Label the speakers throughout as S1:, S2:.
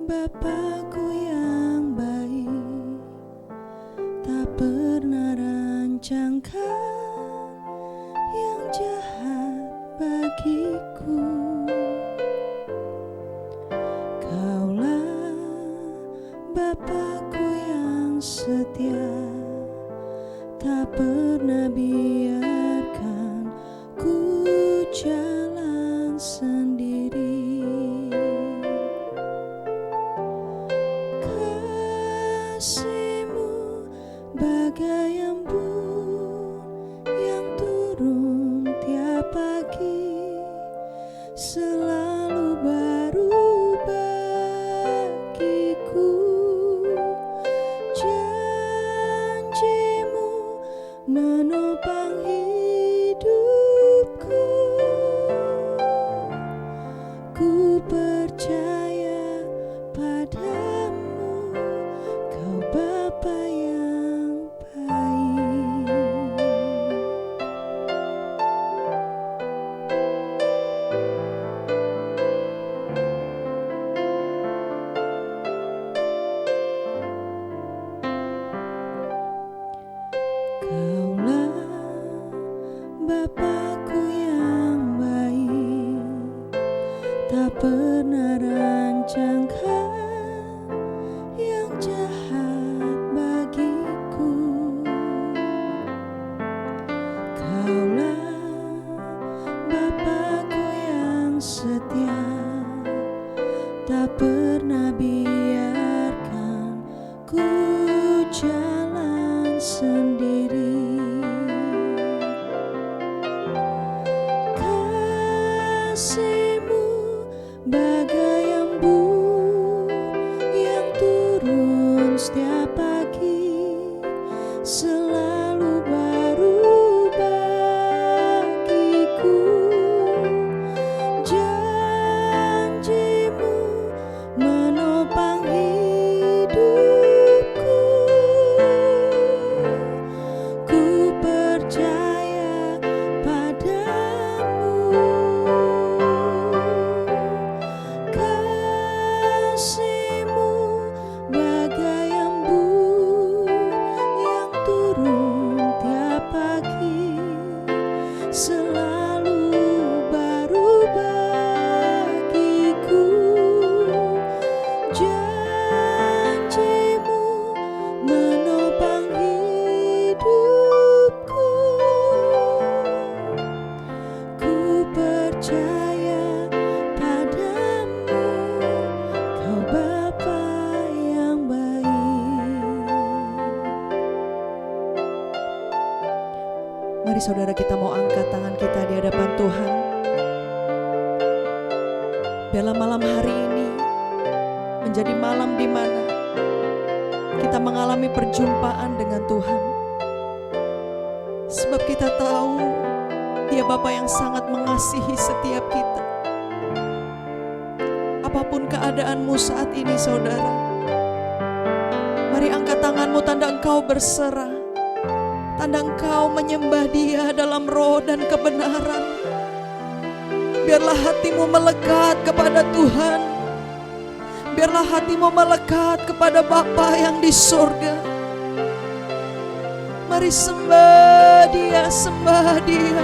S1: Bapakku yang baik, tak pernah rancangkan yang jahat bagiku. Kaulah Bapakku yang setia, tak pernah biarkan ku jalan sendiri. Kasih-Mu bagai embun yang turun tiap pagi, selalu baru bagiku. Janji-Mu menopang hidupku. Ku percaya padamu, Kau Bapa yang baik. Kaulah Bapakku yang baik, tak pernah rancangkan yang jahat bagiku. Kaulah Bapakku yang setia, tak pernah biarkan ku jalan sendiri. Kasih-Mu bagai embun yang turun setiap pagi, selalu baru bagiku. Janji-Mu menopang hidupku. Ku percaya padamu. Kasih-Mu bagai embun yang turun tiap pagi, selalu baru bagiku. Janji-Mu menopang hidupku. Ku percaya padamu, Kau Bapa yang baik. Mari saudara, kita mau angkat tangan kita di hadapan Tuhan. Biarlah malam hari ini menjadi malam di mana kita mengalami perjumpaan dengan Tuhan. Sebab kita tahu Dia Bapa yang sangat mengasihi setiap kita. Apapun keadaanmu saat ini saudara, mari angkat tanganmu tanda engkau berserah, tanda engkau menyembah Dia dalam roh dan kebenaran. Biarlah hatimu melekat kepada Tuhan. Biarlah hatimu melekat kepada Bapa yang di surga. Mari sembah Dia, sembah Dia.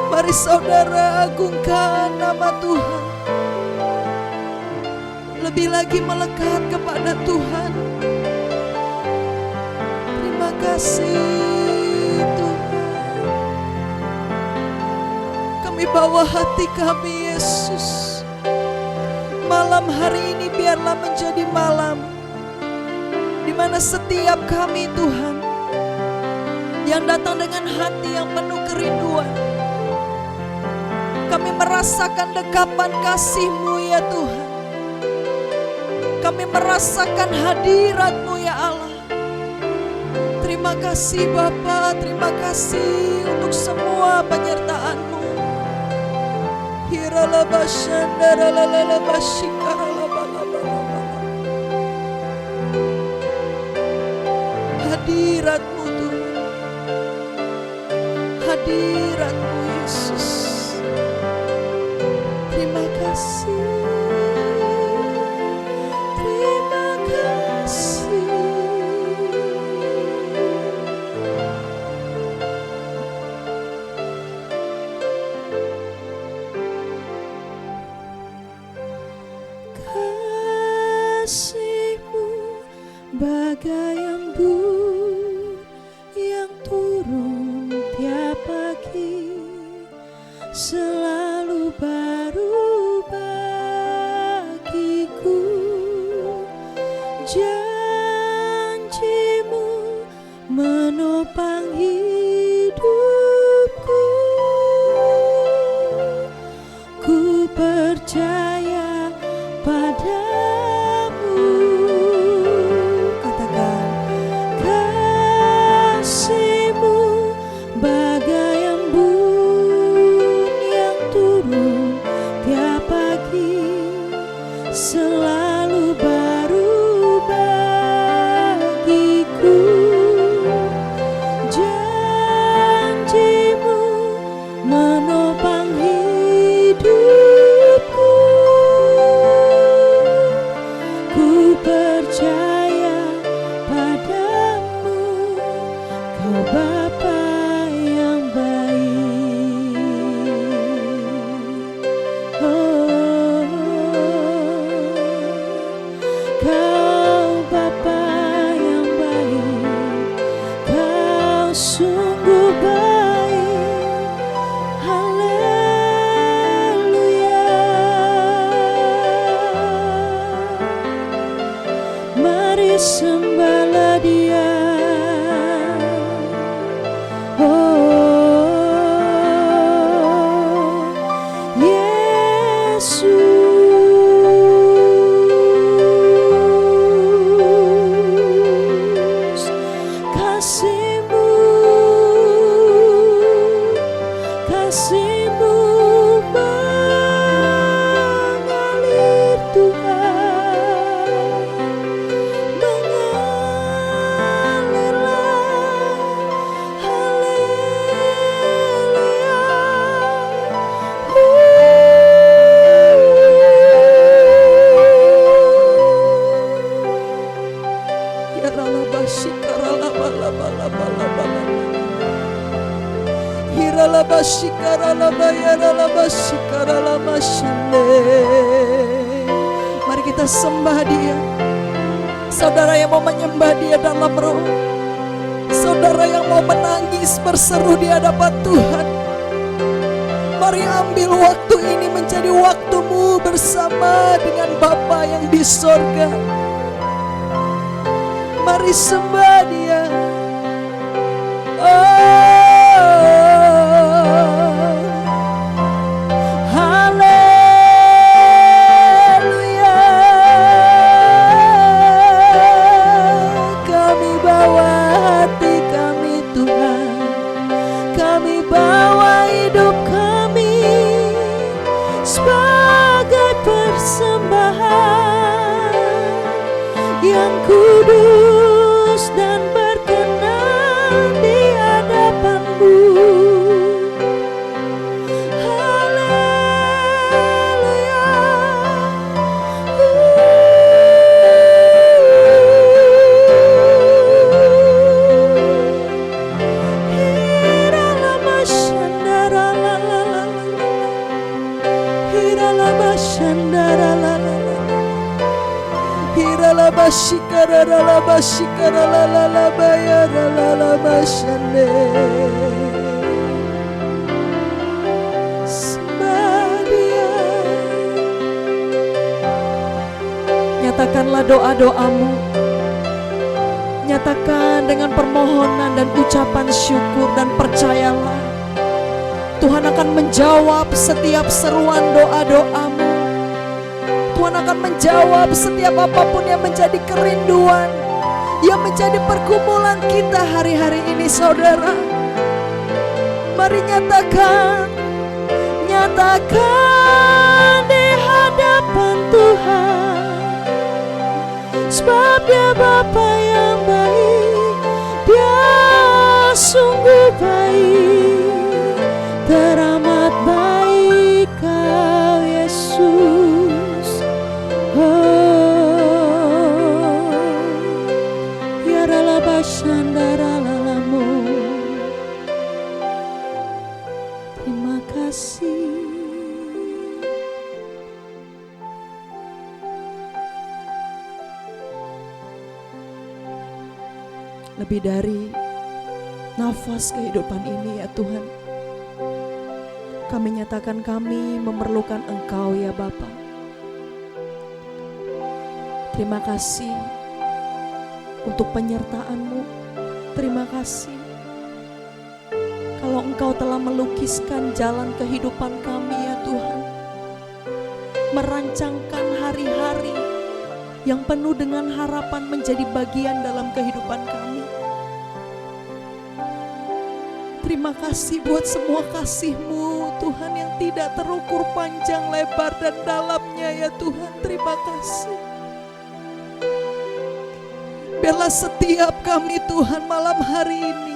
S1: Mari saudara agungkan nama Tuhan. Lebih lagi melekat kepada Tuhan. Terima kasih Tuhan. Kami bawa hati kami Yesus. Malam hari ini biarlah menjadi malam di mana setiap kami Tuhan yang datang dengan hati yang penuh kerinduan, kami merasakan dekapan kasih-Mu ya Tuhan. Kami merasakan hadirat-Mu ya Allah. Terima kasih Bapa, terima kasih untuk semua penyertaan-Mu. Hadirat-Mu Tuhan, hadirat-Mu Yesus. Terima kasih. menopang hidupku. Ku percaya padamu. Katakan, kasih-Mu bagai embun yang turun tiap pagi, selalu baru bagiku. Janji-Mu menopang hidupku. Ku percaya padamu, Kau Bapa yang baik. Oh, Kau Bapa yang baik, Kau sungguh baik. Haleluya. Mari sembahlah Dia. Oh, Yesus, kasih-Mu, kasih-Mu mengalir Tuhan, mengalirlah. Haleluya. Ya ralabashi karalabalabalabalabala. Hiralabashi karalabayaralabashi karalamashande. Mari kita sembah Dia. Saudara yang mau menyembah Dia dalam roh, saudara yang mau menangis berseru di hadapan Tuhan, mari ambil waktu ini menjadi waktumu bersama dengan Bapa yang di sorga. Mari sembah Dia. Oh, haleluya. Kami bawa hati kami Tuhan, kami bawa hidup kami sebagai persembahan yang kudus dan berkenan di hadapan-Mu. Haleluya. Hiralamashandaralala. Hiralamashandaralala. Hiralabashikaralabashikaralabayaralalamashande. Sembah Dia. Nyatakanlah doa-doamu. Nyatakan dengan permohonan dan ucapan syukur, dan percayalah Tuhan akan menjawab setiap seruan doa-doamu. Tuhan akan menjawab setiap apapun yang menjadi kerinduan, yang menjadi pergumulan kita hari-hari ini, saudara. Mari nyatakan, nyatakan di hadapan Tuhan, sebab Dia Bapa yang baik, Dia sungguh baik, teramat baik Kau Yesus. Oh, ya ralabashandaralalamu. Terima kasih. Lebih dari nafas kehidupan ini ya Tuhan, kami nyatakan kami memerlukan Engkau ya Bapa. Terima kasih untuk penyertaan-Mu. Terima kasih kalau Engkau telah melukiskan jalan kehidupan kami ya Tuhan. Merancangkan hari-hari yang penuh dengan harapan menjadi bagian dalam kehidupan kami. Terima kasih buat semua kasih-Mu Tuhan yang tidak terukur panjang, lebar, dan dalamnya ya Tuhan. Terima kasih. Biarlah setiap kami Tuhan malam hari ini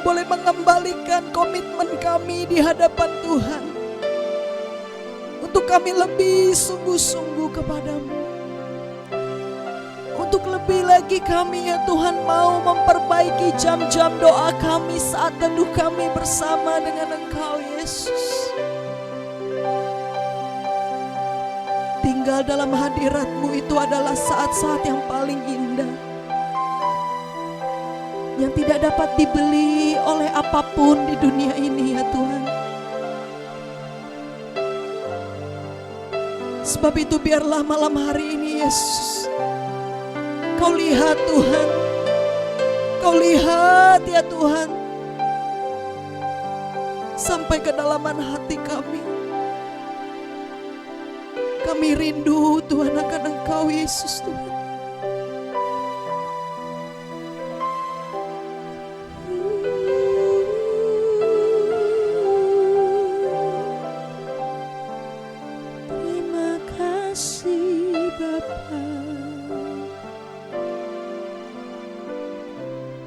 S1: boleh mengembalikan komitmen kami di hadapan Tuhan. Untuk kami lebih sungguh-sungguh kepadamu. Untuk lebih lagi kami ya Tuhan mau memperbaiki jam-jam doa kami saat teduh kami bersama dengan Engkau Yesus. Tinggal dalam hadirat-Mu itu adalah saat-saat yang paling indah, yang tidak dapat dibeli oleh apapun di dunia ini ya Tuhan. Sebab itu biarlah malam hari ini Yesus, Kau lihat Tuhan, Kau lihat ya Tuhan, sampai kedalaman hati kami. Kami rindu Tuhan akan Engkau Yesus Tuhan.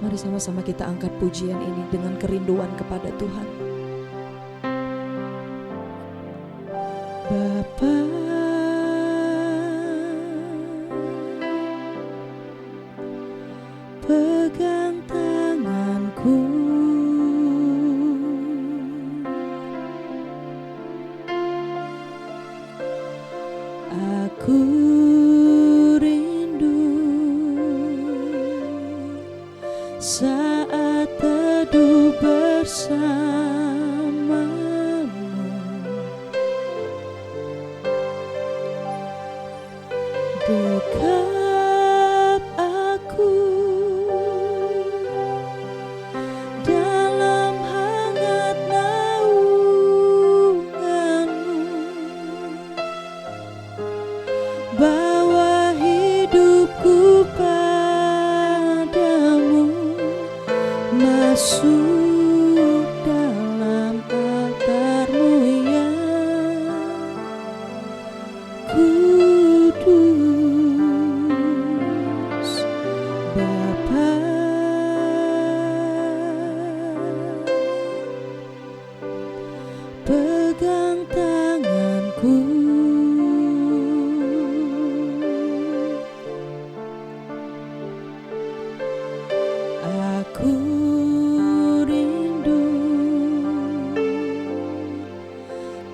S1: Mari sama-sama kita angkat pujian ini dengan kerinduan kepada Tuhan. Bapa, pegang tanganku, aku saat teduh bersamamu, dekap aku dalam hangat naunganmu, bawa hidupku masuk dalam altar-Mu yang kudus. Bapa, pegang tanganku, aku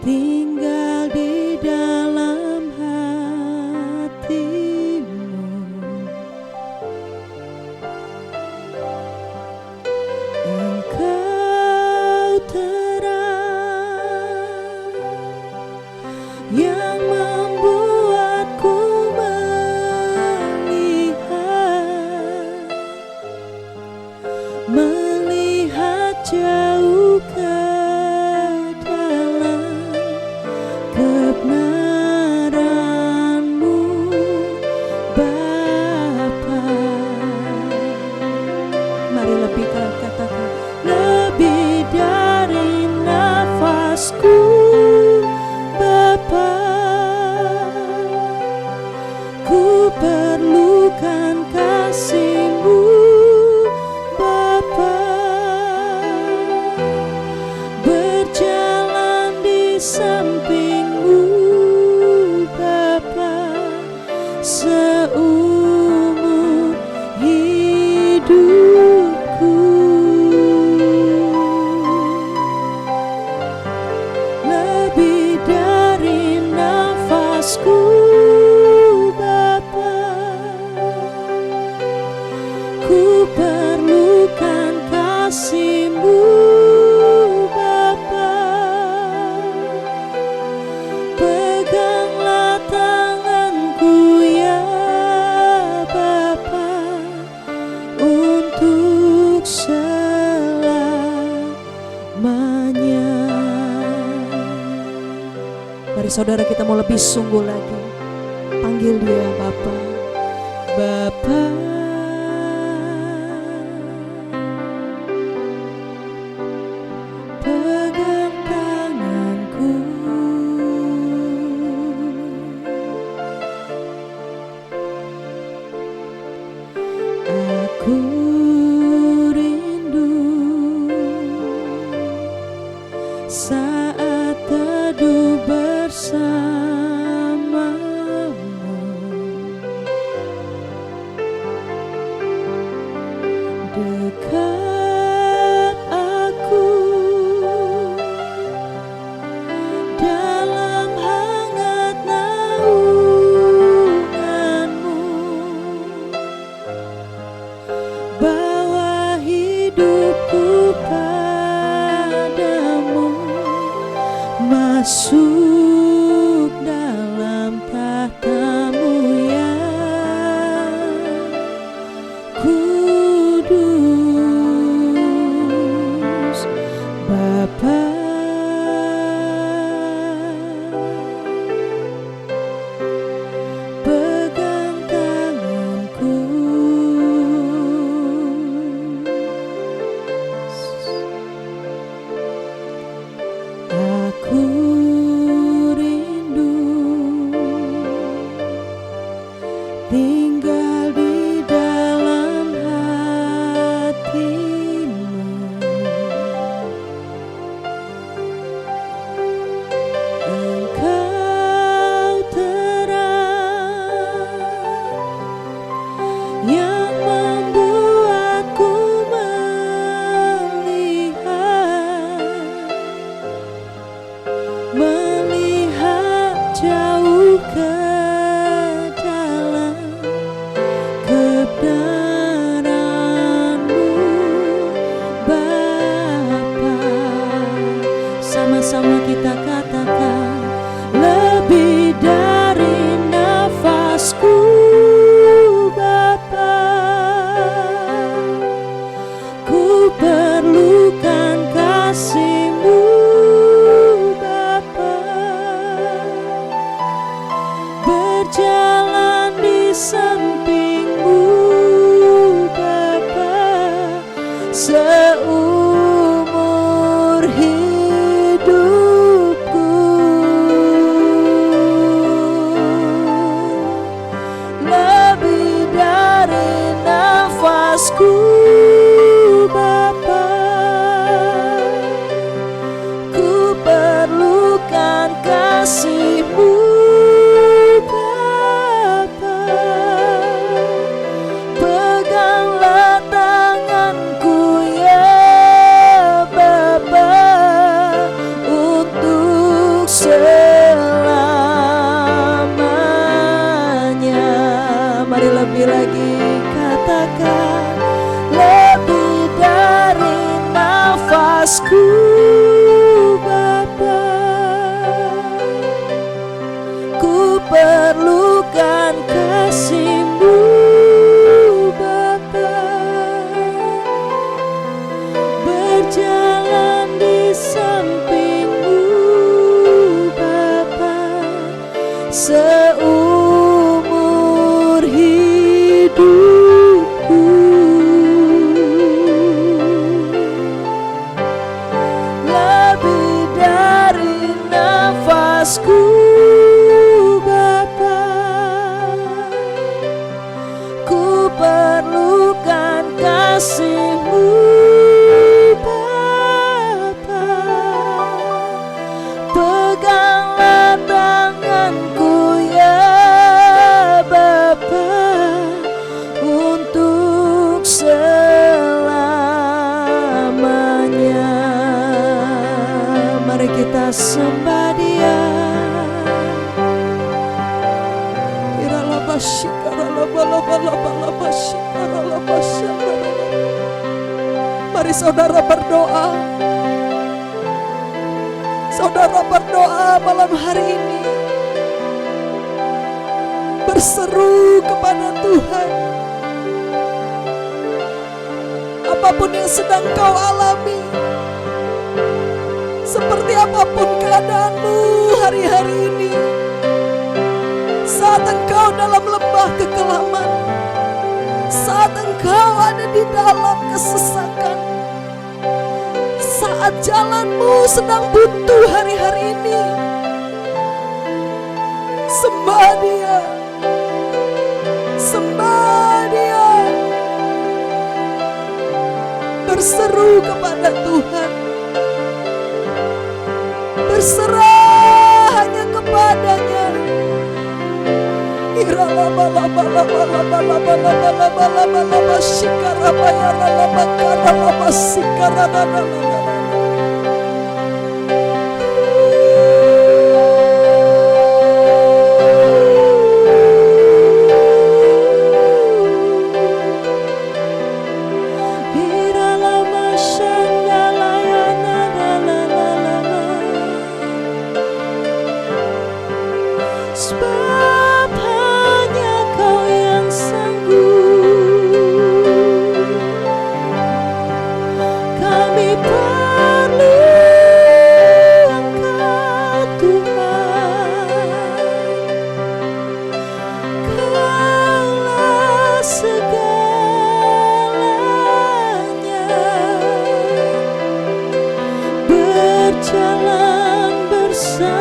S1: tinggal di dalam hati-Mu. Engkau terang yang membuatku melihat jauh ke kebenaran-Mu Bapa. Mari lebih katakan, lebih dari nafasku Bapa, ku perlukan kasih-Mu Bapa, berjalan di samping-Mu Bapa, seumur hidupku. Mari saudara kita mau lebih sungguh lagi. Panggil dia Bapa. Bapa, pegang tanganku, aku rindu saat teduh bersamamu, dekat aku dalam hangat naunganmu, bawa hidupku padamu, masuk dalam tahtamu yang kudus. Bapa, pegang tanganku, aku rindu tinggal di dalam hatimu. Engkau terang yang membuatku melihat jauh ke dalam kebenaran-Mu, Bapa. Sama-sama kita katakan, lebih dari nafasku, Bapa, ku perlukan kasih-Mu, Bapa. Berjalan di samping-Mu, Bapa, seumur hidupku. Lebih dari nafasku, Bapa, ku perlukan kasih-Mu, Bapa. Peganglah tanganku ya Bapa, untuk selamanya. Mari lebih lagi katakan, lebih dari nafasku, Bapa, ku perlukan kasih-Mu, Bapa. Berjalan di samping-Mu, Bapa, seumur hidupku. Lebih dari nafasku, Bapa, ku perlukan kasih-Mu, Bapa. Peganglah tanganku ya Bapa, untuk selamanya. Mari kita sembah Dia. Mari saudara berdoa. Saudara berdoa malam hari ini, berseru kepada Tuhan. Apapun yang sedang kau alami, Seperti apapun keadaanmu hari-hari ini, saat engkau dalam lembah kekelaman, saat engkau ada di dalam kesesakan, saat jalanmu sedang buntu hari-hari ini, sembah Dia, sembah Dia, berseru kepada Tuhan, berserah hanya kepadanya.
S2: Sebab hanya Kau yang sanggup, kami perlu Engkau Tuhan. Kaulah segalanya, berjalan bersamamu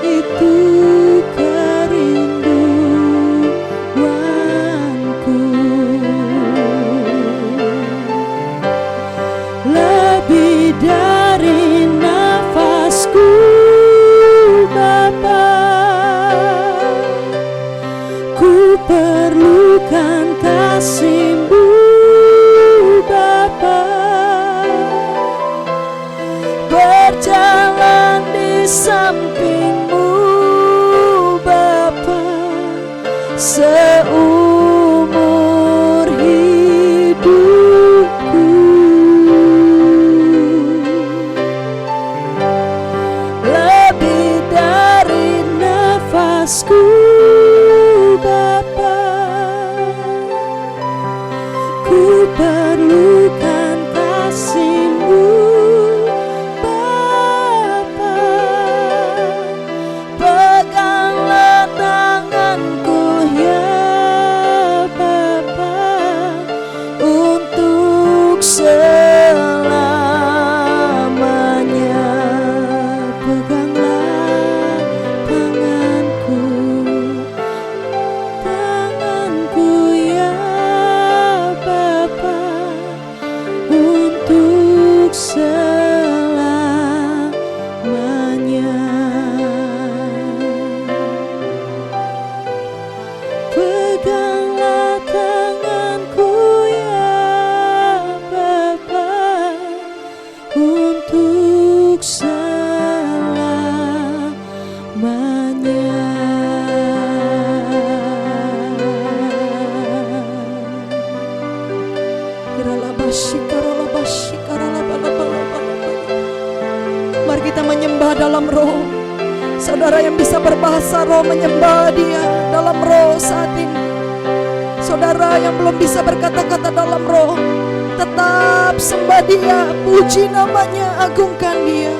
S2: itu kerinduanku. Lebih dari nafasku Bapa, ku perlukan kasih-Mu Bapa. Berjalan di samping-Mu Bapa, seumur hidupku. Lebih dari nafasku Bapa, ku perlukan kasih-Mu Bapa. Peganglah tanganku ya Bapa, untuk selamanya. Peganglah tanganku, tanganku ya Bapa, untuk selamanya. Peganglah tanganku ya Bapa, untuk selamanya.
S1: Mari kita menyembah dalam roh. Saudara yang bisa berbahasa roh, menyembah Dia dalam roh saat ini. Saudara yang belum bisa berkata-kata dalam roh, tetap sembah Dia, puji namanya, agungkan Dia.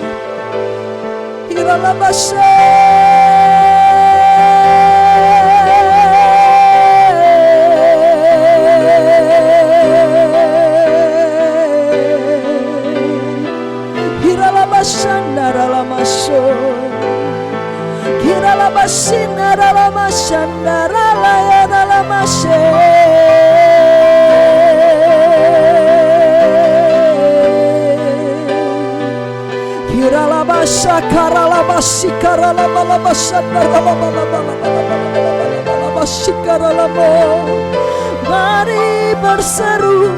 S1: Mari berseru,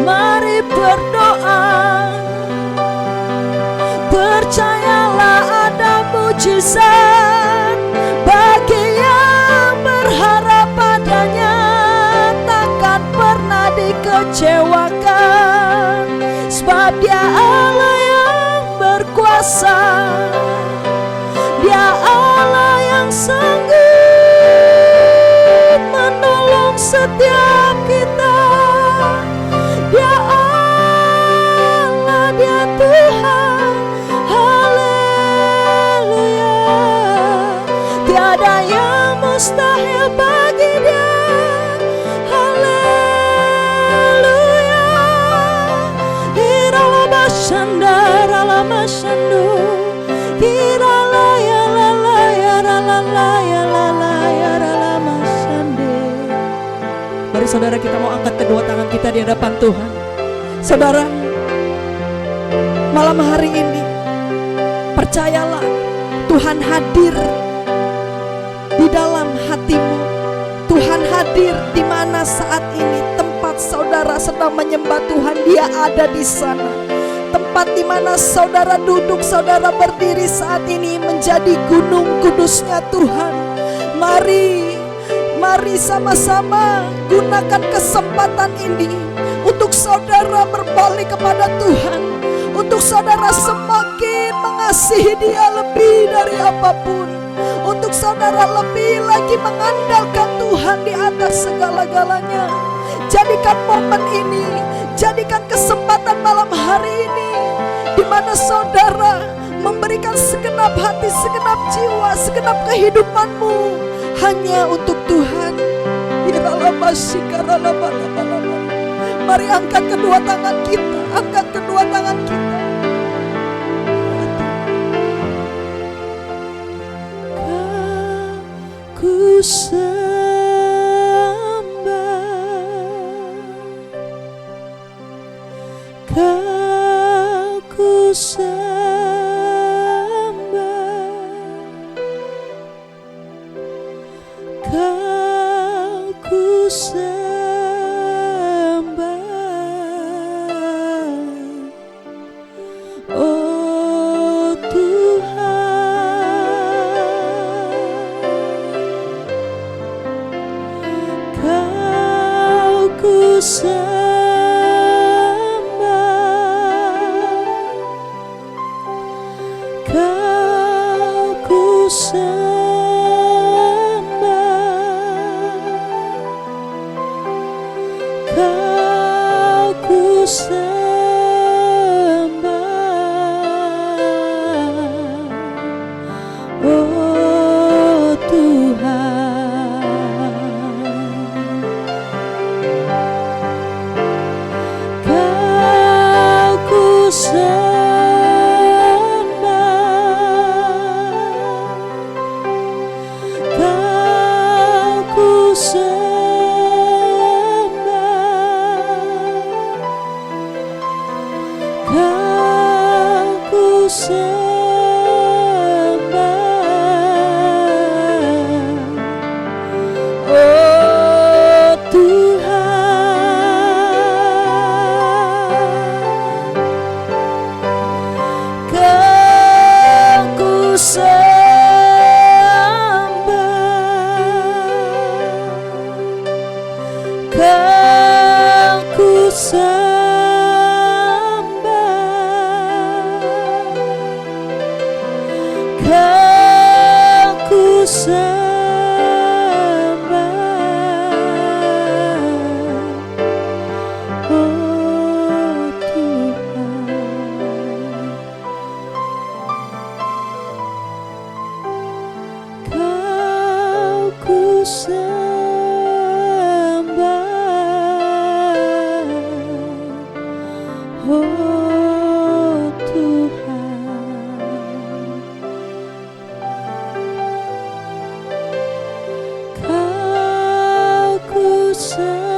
S1: mari berdoa, percayalah ada mujizat bagi yang berharap padanya, takkan pernah dikecewakan, sebab Dia Allah yang berkuasa, Dia Allah yang sanggup menolong setiap kita, Dia Mari saudara, kita mau angkat kedua tangan kita di hadapan Tuhan. Saudara, malam hari ini percayalah, Tuhan hadir di dalam hatimu. Tuhan hadir di mana saat ini tempat saudara sedang menyembah Tuhan, Dia ada di sana. Tempat di mana saudara duduk, saudara berdiri saat ini menjadi gunung kudusnya Tuhan. Mari sama-sama gunakan kesempatan ini untuk saudara berbalik kepada Tuhan, untuk saudara semakin mengasihi Dia lebih dari apapun, untuk saudara lebih lagi mengandalkan Tuhan di atas segala-galanya. Jadikan momen ini, jadikan kesempatan malam hari ini, di mana saudara memberikan segenap hati, segenap jiwa, segenap kehidupanmu hanya untuk Tuhan. Mari angkat kedua tangan kita, angkat kedua tangan kita.
S2: Ku sembah, Kau ku sembah, Kau ku sembah, oh Tuhan, Kau ku sembah, Kau ku sembah, Kau ku sembah, oh Tuhan, Kau ku sembah, Kau ku sembah, Kau ku sembah, oh Tuhan, Kau ku sembah, Kau ku sembah, Kau ku sembah, oh Tuhan, Kau ku sembah, oh Tuhan, Kau ku sembah,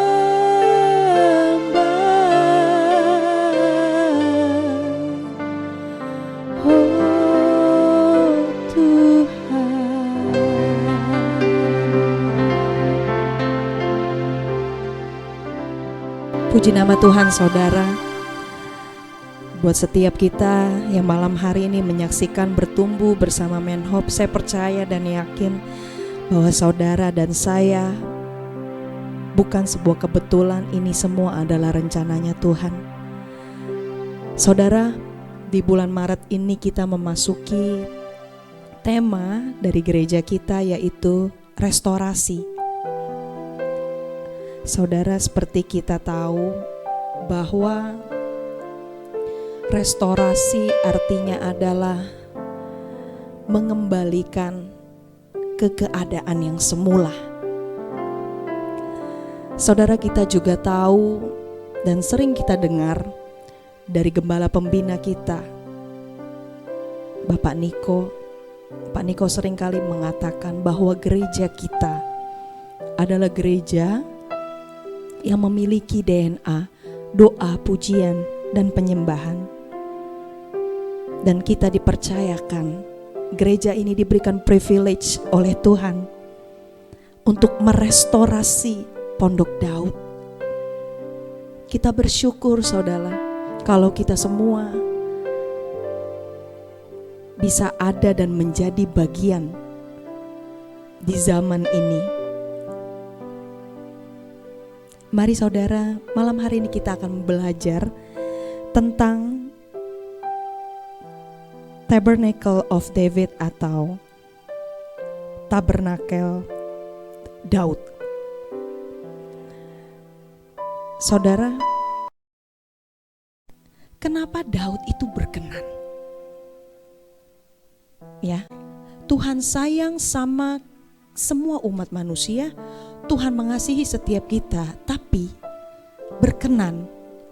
S2: oh Tuhan.
S1: Puji nama Tuhan saudara. Buat setiap kita yang malam hari ini menyaksikan bertumbuh bersama Menhop, saya percaya dan yakin bahwa saudara dan saya bukan sebuah kebetulan, ini semua adalah rencananya Tuhan. Saudara, di bulan Maret ini kita memasuki tema dari gereja kita, yaitu restorasi. Saudara, seperti kita tahu bahwa restorasi artinya adalah mengembalikan ke keadaan yang semula. Saudara, kita juga tahu dan sering kita dengar dari gembala pembina kita, Bapak Niko. Pak Niko seringkali mengatakan bahwa gereja kita adalah gereja yang memiliki DNA doa, pujian, dan penyembahan. Dan kita dipercayakan, gereja ini diberikan privilege oleh Tuhan untuk merestorasi Pondok Daud. Kita bersyukur saudara, kalau kita semua bisa ada dan menjadi bagian di zaman ini. Mari saudara, malam hari ini kita akan belajar tentang Tabernacle of David atau Tabernakel Daud. Saudara, kenapa Daud itu berkenan? Ya, Tuhan sayang sama semua umat manusia. Tuhan mengasihi setiap kita, tapi berkenan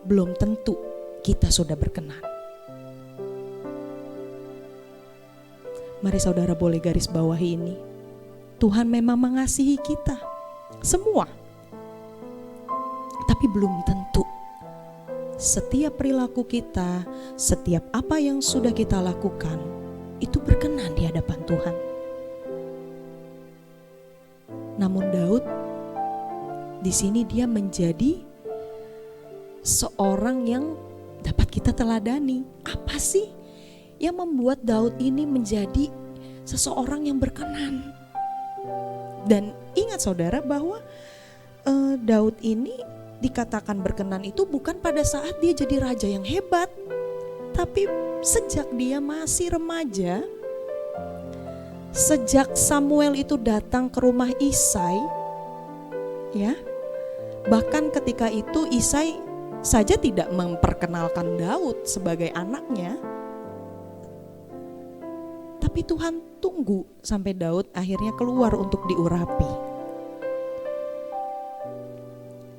S1: belum tentu kita sudah berkenan. Mari saudara boleh garis bawahi ini. Tuhan memang mengasihi kita semua, tapi belum tentu setiap perilaku kita, setiap apa yang sudah kita lakukan itu berkenan di hadapan Tuhan. Namun Daud di sini dia menjadi seorang yang dapat kita teladani. Apa sih yang membuat Daud ini menjadi seseorang yang berkenan? Dan ingat saudara bahwa Daud ini dikatakan berkenan itu bukan pada saat dia jadi raja yang hebat, tapi sejak dia masih remaja, sejak Samuel itu datang ke rumah Isai, ya, bahkan ketika itu Isai saja tidak memperkenalkan Daud sebagai anaknya, tapi Tuhan tunggu sampai Daud akhirnya keluar untuk diurapi.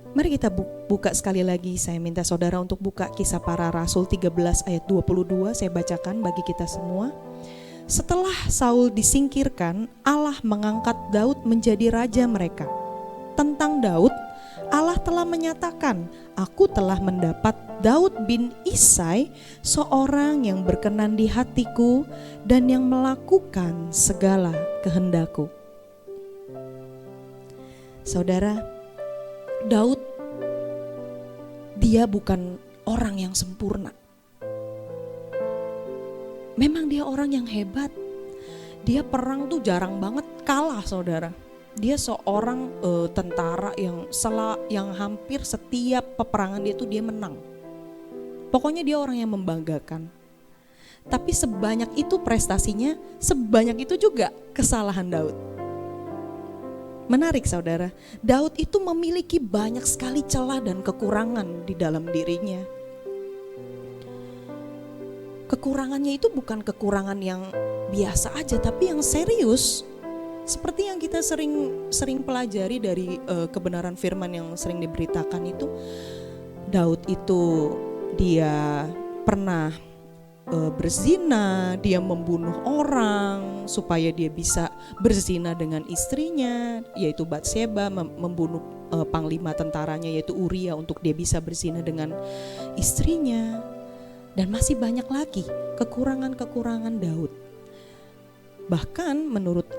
S1: Mari kita buka sekali lagi, saya minta saudara untuk buka Kisah Para Rasul 13 ayat 22, saya bacakan bagi kita semua. Setelah Saul disingkirkan, Allah mengangkat Daud menjadi raja mereka. Tentang Daud, Allah telah menyatakan, aku telah mendapat Daud bin Isai, seorang yang berkenan di hatiku dan yang melakukan segala kehendakku. Saudara, Daud, dia bukan orang yang sempurna. Memang dia orang yang hebat. Dia perang tuh jarang banget kalah saudara. Dia seorang tentara yang hampir setiap peperangan dia menang. Pokoknya dia orang yang membanggakan. Tapi sebanyak itu prestasinya, sebanyak itu juga kesalahan Daud. Menarik saudara, Daud itu memiliki banyak sekali celah dan kekurangan di dalam dirinya. Kekurangannya itu bukan kekurangan yang biasa aja, tapi yang serius. Seperti yang kita sering pelajari dari kebenaran firman yang sering diberitakan itu, Daud itu dia pernah berzina, dia membunuh orang supaya dia bisa berzina dengan istrinya, yaitu Batseba, membunuh panglima tentaranya yaitu Uria untuk dia bisa berzina dengan istrinya. Dan masih banyak lagi kekurangan-kekurangan Daud. Bahkan menurut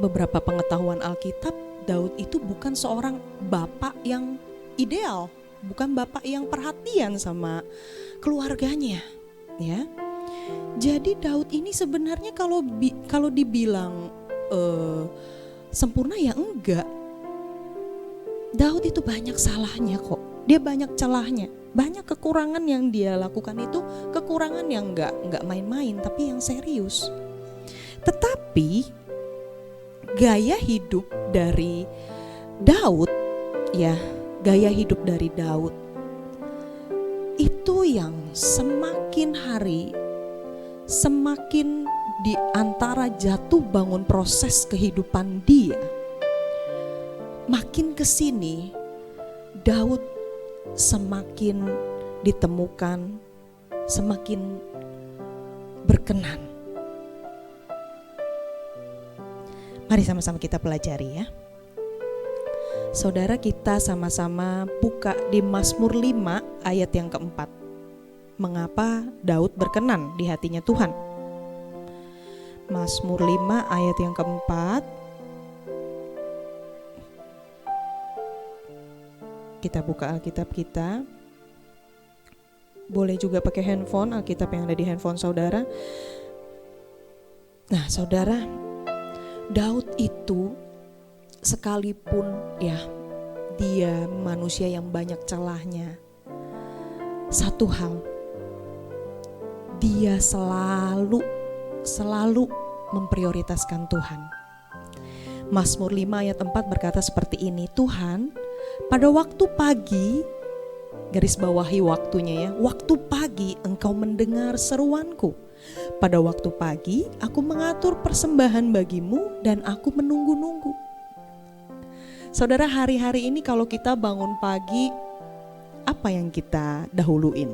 S1: beberapa pengetahuan Alkitab, Daud itu bukan seorang bapak yang ideal, bukan bapak yang perhatian sama keluarganya, ya. Jadi Daud ini sebenarnya kalau dibilang sempurna ya enggak. Daud itu banyak salahnya kok. Dia banyak celahnya, banyak kekurangan yang dia lakukan itu kekurangan yang enggak main-main, tapi yang serius. Tetapi gaya hidup dari Daud, ya, gaya hidup dari Daud itu yang semakin hari semakin di antara jatuh bangun proses kehidupan dia, makin kesini Daud semakin ditemukan, semakin berkenan. Mari sama-sama kita pelajari ya. Saudara, kita sama-sama buka di Mazmur 5 ayat yang keempat. Mengapa Daud berkenan di hatinya Tuhan? Mazmur 5 ayat yang keempat. Kita buka Alkitab kita. Boleh juga pakai handphone, Alkitab yang ada di handphone saudara. Nah saudara, Daud itu sekalipun ya dia manusia yang banyak celahnya, satu hal, dia selalu memprioritaskan Tuhan. Mazmur 5 ayat 4 berkata seperti ini, Tuhan, pada waktu pagi, garis bawahi waktunya ya, waktu pagi engkau mendengar seruanku. Pada waktu pagi aku mengatur persembahan bagimu dan aku menunggu-nunggu. Saudara, hari-hari ini kalau kita bangun pagi, apa yang kita dahuluin?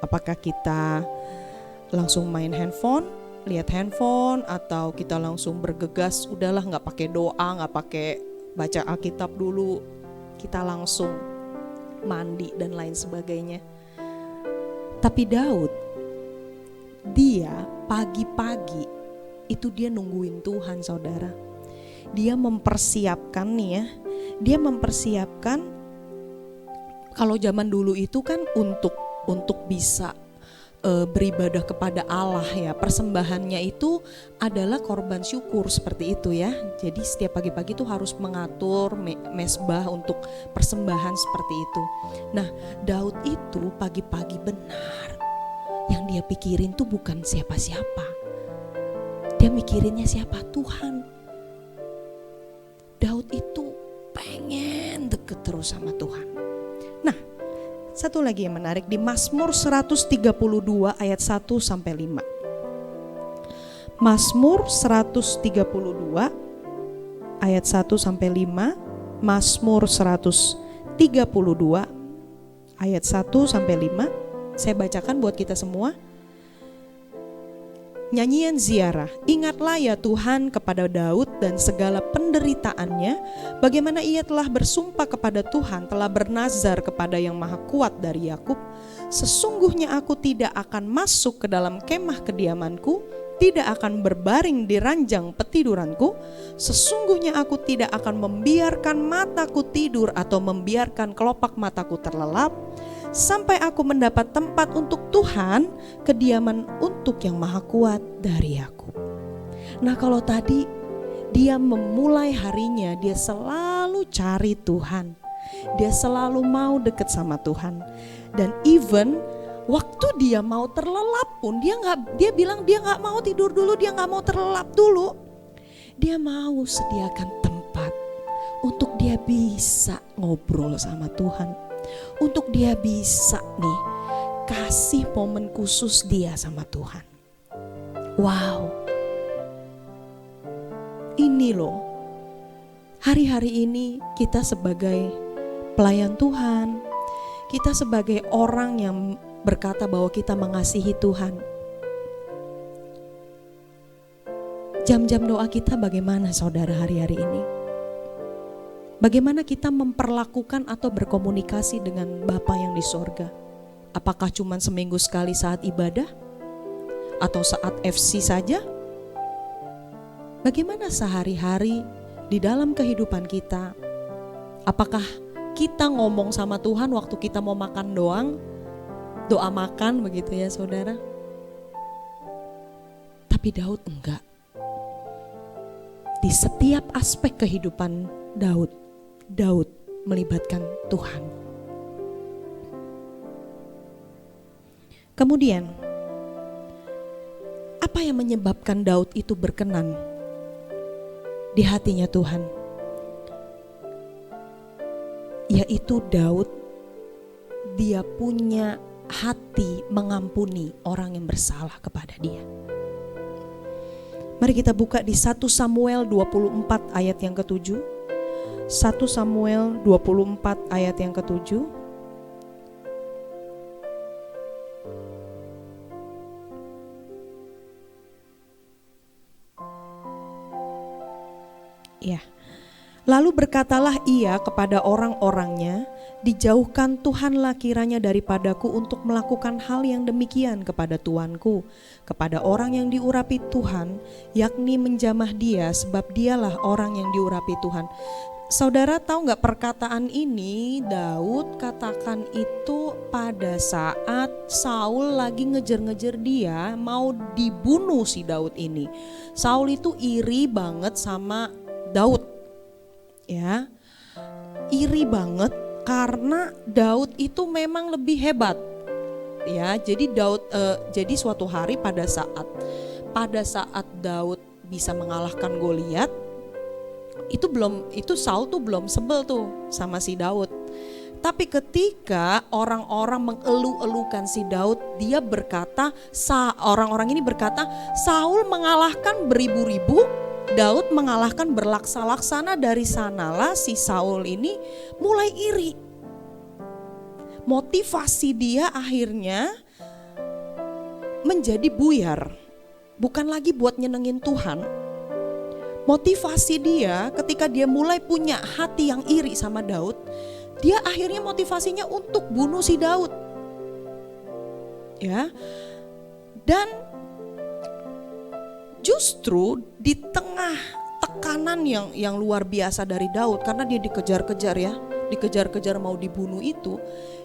S1: Apakah kita langsung main handphone, lihat handphone, atau kita langsung bergegas, udahlah gak pakai doa, gak pakai baca Alkitab dulu, kita langsung mandi dan lain sebagainya. Tapi Daud, dia pagi-pagi itu dia nungguin Tuhan saudara. Dia mempersiapkan nih ya, dia mempersiapkan, kalau zaman dulu itu kan untuk bisa beribadah kepada Allah ya, persembahannya itu adalah korban syukur seperti itu ya. Jadi setiap pagi-pagi itu harus mengatur mesbah untuk persembahan seperti itu. Nah Daud itu pagi-pagi benar, yang dia pikirin tuh bukan siapa-siapa, dia mikirinnya siapa? Tuhan. Daud itu pengen deket terus sama Tuhan. Nah, satu lagi yang menarik di Mazmur 132 ayat 1 sampai 5. Mazmur 132 ayat 1 sampai 5. Mazmur 132 ayat 1 sampai 5. Saya bacakan buat kita semua. Nyanyian ziarah, ingatlah ya Tuhan kepada Daud dan segala penderitaannya, bagaimana ia telah bersumpah kepada Tuhan, telah bernazar kepada yang maha kuat dari Yakub. Sesungguhnya aku tidak akan masuk ke dalam kemah kediamanku, tidak akan berbaring di ranjang petiduranku. Sesungguhnya aku tidak akan membiarkan mataku tidur atau membiarkan kelopak mataku terlelap, sampai aku mendapat tempat untuk Tuhan, kediaman untuk yang maha kuat dari Yakub. Nah kalau tadi dia memulai harinya, dia selalu cari Tuhan, dia selalu mau dekat sama Tuhan. Dan even waktu dia mau terlelap pun dia bilang dia nggak mau tidur dulu, dia nggak mau terlelap dulu. Dia mau sediakan tempat untuk dia bisa ngobrol sama Tuhan, untuk dia bisa nih kasih momen khusus dia sama Tuhan. Wow, ini loh, hari-hari ini kita sebagai pelayan Tuhan, kita sebagai orang yang berkata bahwa kita mengasihi Tuhan, jam-jam doa kita bagaimana saudara hari-hari ini? Bagaimana kita memperlakukan atau berkomunikasi dengan Bapa yang di sorga? Apakah cuma seminggu sekali saat ibadah? Atau saat FC saja? Bagaimana sehari-hari di dalam kehidupan kita? Apakah kita ngomong sama Tuhan waktu kita mau makan doang? Doa makan begitu ya saudara? Tapi Daud enggak. Di setiap aspek kehidupan Daud melibatkan Tuhan. Kemudian, apa yang menyebabkan Daud itu berkenan di hatinya Tuhan? Yaitu Daud, dia punya hati mengampuni orang yang bersalah kepada dia. Mari kita buka di 1 Samuel 24 ayat yang ke-7. 1 Samuel 24 ayat yang ke-7. Ya. Lalu berkatalah ia kepada orang-orangnya, dijauhkan Tuhanlah kiranya daripadaku untuk melakukan hal yang demikian kepada tuanku, kepada orang yang diurapi Tuhan, yakni menjamah dia, sebab dialah orang yang diurapi Tuhan. Saudara tahu gak perkataan ini Daud katakan itu pada saat Saul lagi ngejar-ngejar dia, mau dibunuh si Daud ini. Saul itu iri banget sama Daud, ya, iri banget karena Daud itu memang lebih hebat, ya. Jadi jadi suatu hari pada saat Daud bisa mengalahkan Goliat, itu Saul tuh belum sebel tuh sama si Daud. Tapi ketika orang-orang mengeluh-elukan si Daud, dia berkata, orang-orang ini berkata, Saul mengalahkan beribu-ribu, Daud mengalahkan berlaksa-laksana. Dari sanalah si Saul ini mulai iri. Motivasi dia akhirnya menjadi buyar, bukan lagi buat nyenengin Tuhan. Motivasi dia ketika dia mulai punya hati yang iri sama Daud, dia akhirnya motivasinya untuk bunuh si Daud, ya. Dan justru di tengah tekanan yang luar biasa dari Daud, karena dia dikejar-kejar mau dibunuh itu,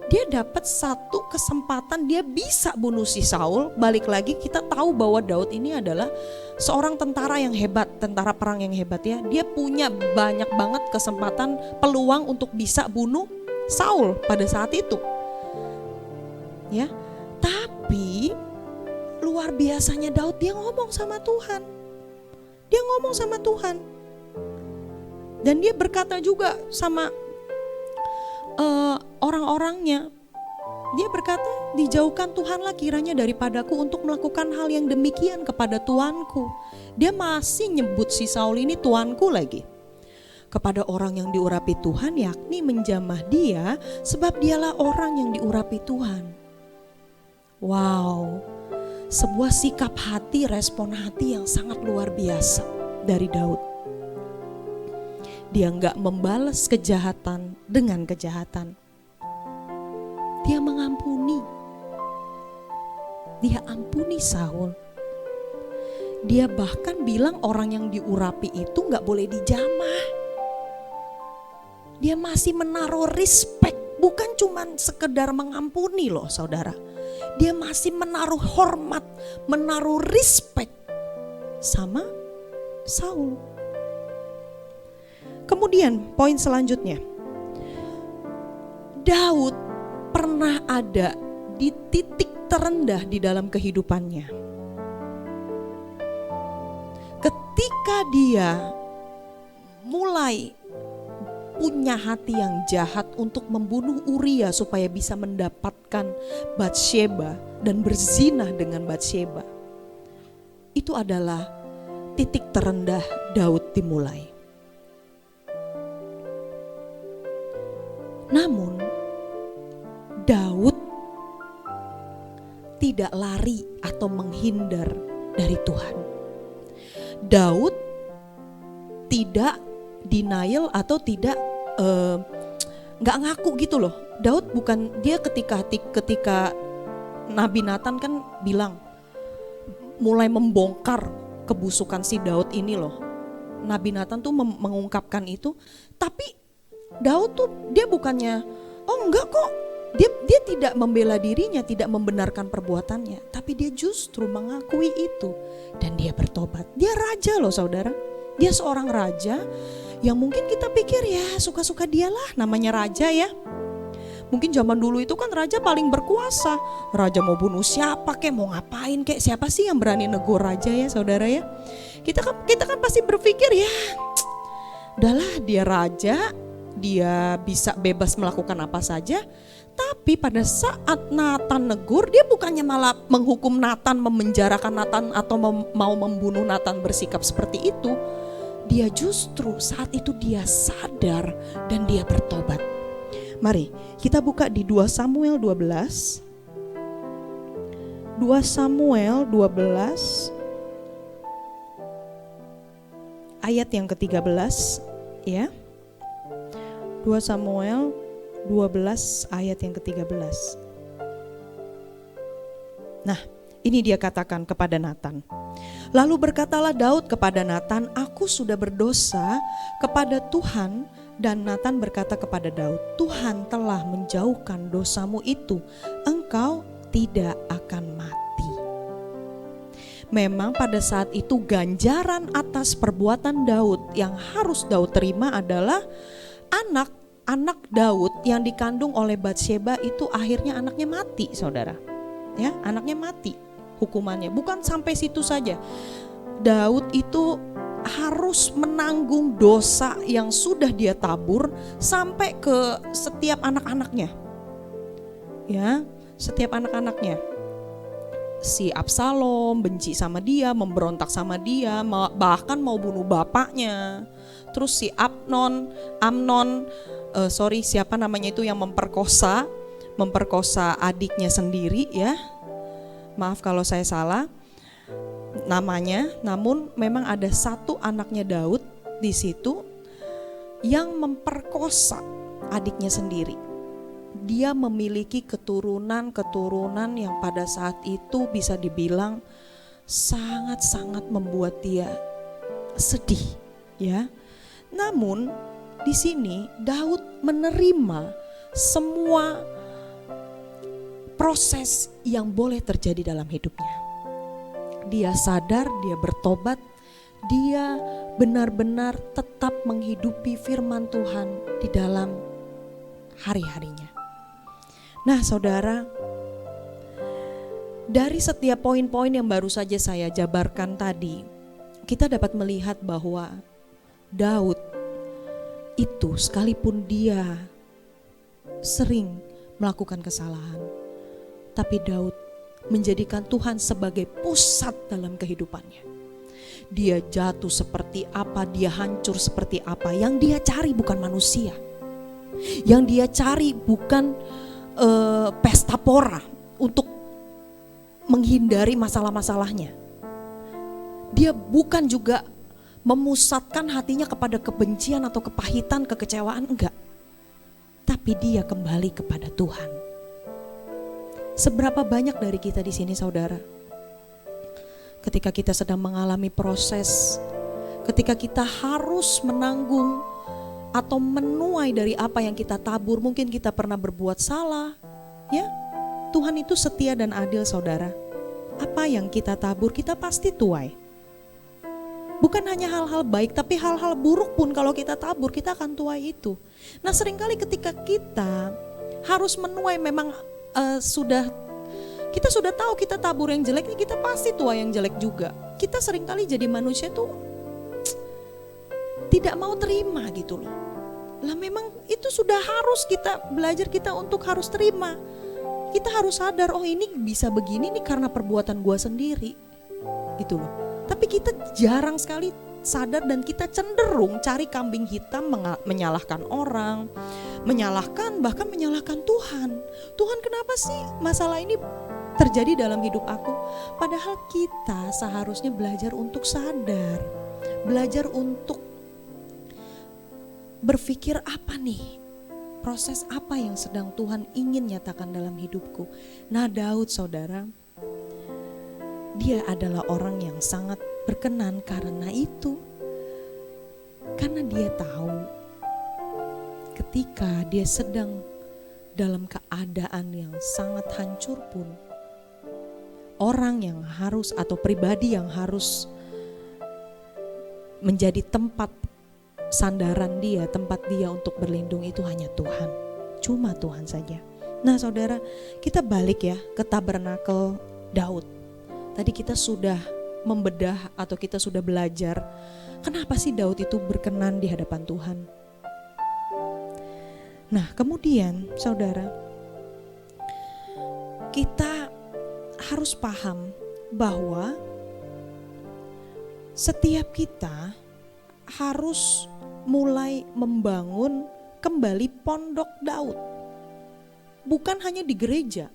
S1: dia dapat satu kesempatan, dia bisa bunuh si Saul. Balik lagi kita tahu bahwa Daud ini adalah seorang tentara yang hebat, tentara perang yang hebat, ya. Dia punya banyak banget kesempatan, peluang untuk bisa bunuh Saul pada saat itu, ya. Tapi luar biasanya Daud, dia ngomong sama Tuhan. Dia ngomong sama Tuhan. Dan dia berkata juga sama orang-orangnya. Dia berkata, dijauhkan Tuhanlah kiranya daripadaku untuk melakukan hal yang demikian kepada tuanku. Dia masih nyebut si Saul ini tuanku lagi. Kepada orang yang diurapi Tuhan, yakni menjamah dia, sebab dialah orang yang diurapi Tuhan. Wow, sebuah sikap hati, respon hati yang sangat luar biasa dari Daud. Dia gak membalas kejahatan dengan kejahatan. Dia mengampuni. Dia ampuni Saul. Dia bahkan bilang orang yang diurapi itu gak boleh dijamah. Dia masih menaruh respect, bukan cuman sekedar mengampuni loh saudara. Dia masih menaruh hormat, menaruh respect sama Saul. Kemudian poin selanjutnya, Daud pernah ada di titik terendah di dalam kehidupannya. Ketika dia mulai punya hati yang jahat untuk membunuh Uria supaya bisa mendapatkan Batsheba dan berzinah dengan Batsheba. Itu adalah titik terendah Daud dimulai. Namun Daud tidak lari atau menghindar dari Tuhan. Daud tidak denial atau tidak nggak ngaku gitu loh. Daud bukan, dia ketika Nabi Nathan kan bilang, mulai membongkar kebusukan si Daud ini loh. Nabi Nathan tuh mengungkapkan itu, tapi Daud tuh dia bukannya, oh enggak kok, dia tidak membela dirinya, tidak membenarkan perbuatannya, tapi dia justru mengakui itu dan dia bertobat. Dia raja loh saudara, dia seorang raja yang mungkin kita pikir ya suka-suka dialah, namanya raja ya. Mungkin zaman dulu itu kan raja paling berkuasa, raja mau bunuh siapa kek, mau ngapain kek, siapa sih yang berani negur raja ya saudara ya. Kita kan pasti berpikir ya udahlah dia raja, dia bisa bebas melakukan apa saja. Tapi pada saat Nathan negur, dia bukannya malah menghukum Nathan, memenjarakan Nathan atau mau membunuh Nathan bersikap seperti itu. Dia justru saat itu dia sadar dan dia bertobat. Mari kita buka di 2 Samuel 12. 2 Samuel 12 ayat yang ke-13 ya. 2 Samuel 12 ayat yang ke-13. Nah, ini dia katakan kepada Natan. Lalu berkatalah Daud kepada Natan, aku sudah berdosa kepada Tuhan. Dan Natan berkata kepada Daud, Tuhan telah menjauhkan dosamu itu, engkau tidak akan mati. Memang pada saat itu ganjaran atas perbuatan Daud yang harus Daud terima adalah anak Daud yang dikandung oleh Batsyeba itu akhirnya anaknya mati, saudara. Ya, anaknya mati hukumannya. Bukan sampai situ saja. Daud itu harus menanggung dosa yang sudah dia tabur sampai ke setiap anak-anaknya. Ya, setiap anak-anaknya. Si Absalom benci sama dia, memberontak sama dia, bahkan mau bunuh bapaknya. Terus si siapa namanya itu yang memperkosa adiknya sendiri ya. Maaf kalau saya salah namanya, namun memang ada satu anaknya Daud di situ yang memperkosa adiknya sendiri. Dia memiliki keturunan yang pada saat itu bisa dibilang sangat-sangat membuat dia sedih, ya. Namun di sini Daud menerima semua proses yang boleh terjadi dalam hidupnya. Dia sadar, dia bertobat, dia benar-benar tetap menghidupi firman Tuhan di dalam hari-harinya. Nah, saudara, dari setiap poin-poin yang baru saja saya jabarkan tadi, kita dapat melihat bahwa Daud itu sekalipun dia sering melakukan kesalahan, tapi Daud menjadikan Tuhan sebagai pusat dalam kehidupannya. Dia jatuh seperti apa, dia hancur seperti apa. Yang dia cari bukan manusia. Yang dia cari bukan pesta pora untuk menghindari masalah-masalahnya. Dia bukan juga memusatkan hatinya kepada kebencian atau kepahitan, kekecewaan, enggak. Tapi dia kembali kepada Tuhan. Seberapa banyak dari kita di sini, saudara, ketika kita sedang mengalami proses, ketika kita harus menanggung atau menuai dari apa yang kita tabur, mungkin kita pernah berbuat salah, ya. Tuhan itu setia dan adil, saudara. Apa yang kita tabur, kita pasti tuai. Bukan hanya hal-hal baik, tapi hal-hal buruk pun kalau kita tabur, kita akan tuai itu. Nah, seringkali ketika kita harus menuai, memang kita sudah tahu kita tabur yang jelek, kita pasti tuai yang jelek juga. Kita seringkali jadi manusia tuh tidak mau terima gitu loh. Lah memang itu sudah harus kita belajar, kita untuk harus terima. Kita harus sadar, oh ini bisa begini nih karena perbuatan gua sendiri gitu loh. Tapi kita jarang sekali sadar dan kita cenderung cari kambing hitam, menyalahkan orang, bahkan menyalahkan Tuhan. Tuhan, kenapa sih masalah ini terjadi dalam hidup aku? Padahal kita seharusnya belajar untuk sadar, belajar untuk berpikir apa nih, proses apa yang sedang Tuhan ingin nyatakan dalam hidupku. Nah, Daud, saudara, dia adalah orang yang sangat berkenan karena itu. Karena dia tahu ketika dia sedang dalam keadaan yang sangat hancur pun, orang yang harus atau pribadi yang harus menjadi tempat sandaran dia, tempat dia untuk berlindung itu hanya Tuhan. Cuma Tuhan saja. Nah, saudara, kita balik ya ke tabernakel Daud. Tadi kita sudah membedah atau kita sudah belajar kenapa sih Daud itu berkenan di hadapan Tuhan. Nah, kemudian saudara, kita harus paham bahwa setiap kita harus mulai membangun kembali pondok Daud. Bukan hanya di gereja,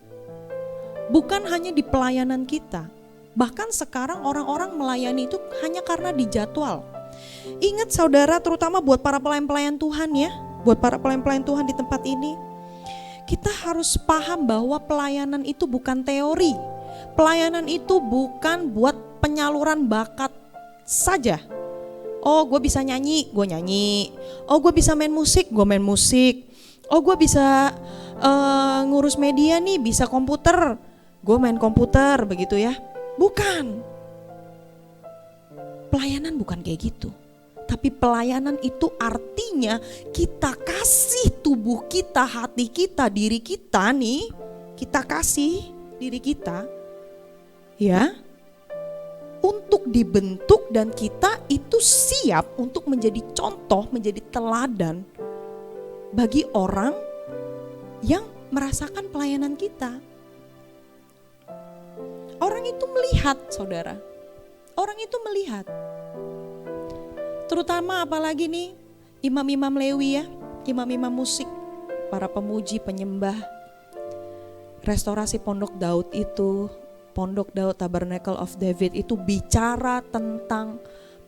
S1: bukan hanya di pelayanan kita. Bahkan sekarang orang-orang melayani itu hanya karena dijadwal. Ingat saudara, terutama buat para pelayan-pelayan Tuhan ya, buat para pelayan-pelayan Tuhan di tempat ini, kita harus paham bahwa pelayanan itu bukan teori. Pelayanan itu bukan buat penyaluran bakat saja. Oh, gue bisa nyanyi, gue nyanyi. Oh, gue bisa main musik, gue main musik. Oh, gue bisa ngurus media nih, bisa komputer, gue main komputer, begitu ya. Bukan. Pelayanan bukan kayak gitu. Tapi pelayanan itu artinya kita kasih tubuh kita, hati kita, diri kita nih. Kita kasih diri kita ya untuk dibentuk, dan kita itu siap untuk menjadi contoh, menjadi teladan bagi orang yang merasakan pelayanan kita. Orang itu melihat, saudara. Orang itu melihat. Terutama apalagi nih imam-imam Lewi ya, imam-imam musik, para pemuji, penyembah. Restorasi Pondok Daud itu, Pondok Daud Tabernacle of David itu bicara tentang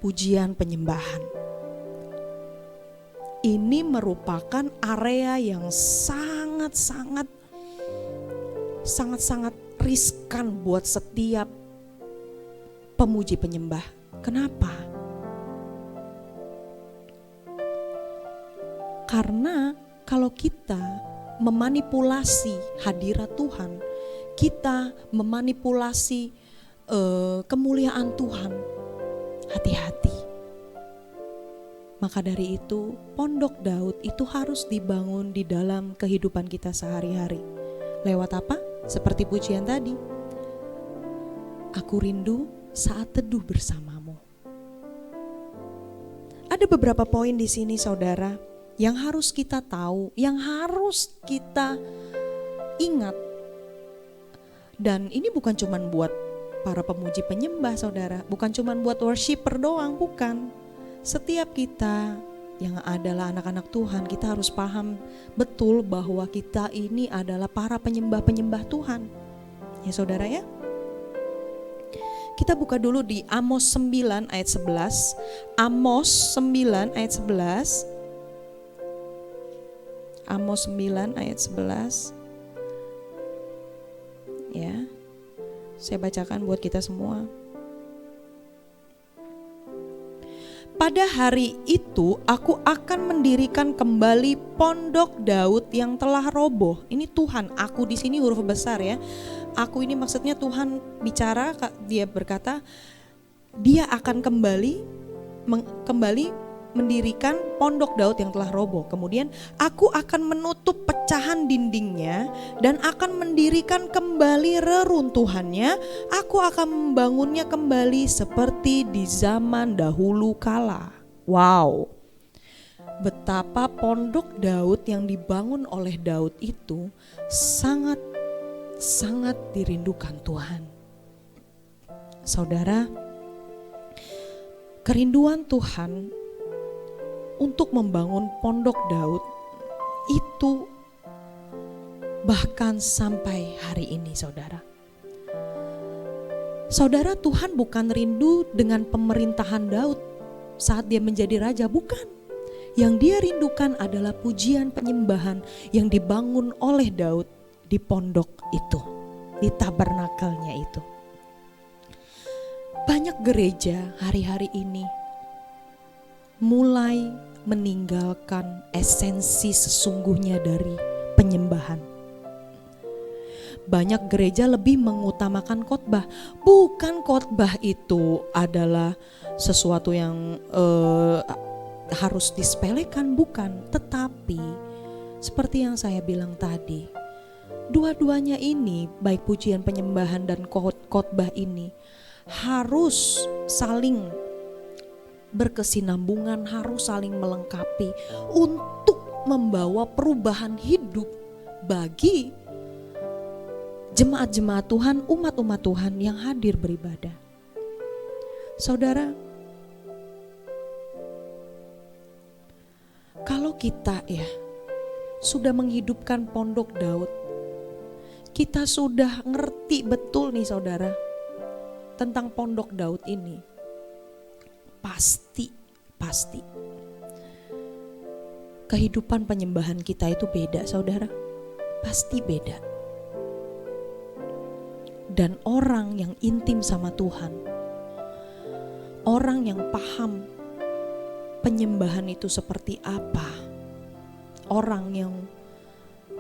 S1: pujian penyembahan. Ini merupakan area yang sangat-sangat riskan buat setiap pemuji penyembah. Kenapa? Karena kalau kita memanipulasi hadirat Tuhan, kita memanipulasi kemuliaan Tuhan, hati-hati. Maka dari itu Pondok Daud itu harus dibangun di dalam kehidupan kita sehari-hari. Lewat apa? Seperti pujian tadi. Aku rindu saat teduh bersamamu. Ada beberapa poin di sini, saudara, yang harus kita tahu, yang harus kita ingat. Dan ini bukan cuma buat para pemuji penyembah, saudara. Bukan cuma buat worshiper doang, bukan. Setiap kita yang adalah anak-anak Tuhan, kita harus paham betul bahwa kita ini adalah para penyembah-penyembah Tuhan. Ya saudara ya. Kita buka dulu di Amos 9 ayat 11. Amos 9 ayat 11. Amos 9 ayat 11. Ya. Saya bacakan buat kita semua. Pada hari itu aku akan mendirikan kembali Pondok Daud yang telah roboh. Ini Tuhan, aku di sini huruf besar ya. Aku ini maksudnya Tuhan bicara, dia berkata dia akan kembali mendirikan Pondok Daud yang telah roboh. Kemudian aku akan menutup pecahan dindingnya dan akan mendirikan kembali reruntuhannya. Aku akan membangunnya kembali seperti di zaman dahulu kala. Wow. Betapa Pondok Daud yang dibangun oleh Daud itu sangat dirindukan Tuhan. Saudara, kerinduan Tuhan untuk membangun Pondok Daud itu bahkan sampai hari ini, saudara. Saudara, Tuhan bukan rindu dengan pemerintahan Daud saat dia menjadi raja, bukan. Yang dia rindukan adalah pujian penyembahan yang dibangun oleh Daud di pondok itu, di tabernakelnya itu. Banyak gereja hari-hari ini mulai meninggalkan esensi sesungguhnya dari penyembahan. Banyak gereja lebih mengutamakan khotbah. Bukan khotbah itu adalah sesuatu yang harus disepelekan, bukan. Tetapi seperti yang saya bilang tadi, dua-duanya ini, baik pujian penyembahan dan khotbah ini harus saling berkesinambungan, harus saling melengkapi untuk membawa perubahan hidup bagi jemaat-jemaat Tuhan, umat-umat Tuhan yang hadir beribadah. Saudara, kalau kita ya sudah menghidupkan Pondok Daud, kita sudah ngerti betul nih saudara tentang Pondok Daud ini. Pasti. kehidupan penyembahan kita itu beda, saudara. Pasti beda. Dan orang yang intim sama Tuhan, orang yang paham penyembahan itu seperti apa, orang yang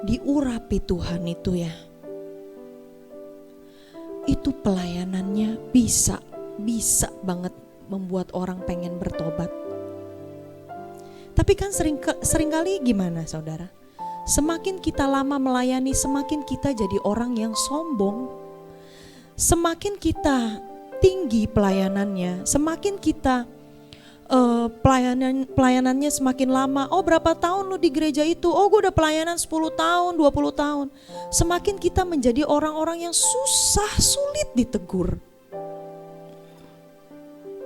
S1: diurapi Tuhan itu ya, itu pelayanannya bisa banget membuat orang pengen bertobat. Tapi kan seringkali gimana saudara? Semakin kita lama melayani, semakin kita jadi orang yang sombong. Semakin kita tinggi pelayanannya, semakin kita pelayanannya semakin lama. Oh, berapa tahun lu di gereja itu? Oh, gue udah pelayanan 10 tahun, 20 tahun. Semakin kita menjadi orang-orang yang sulit ditegur.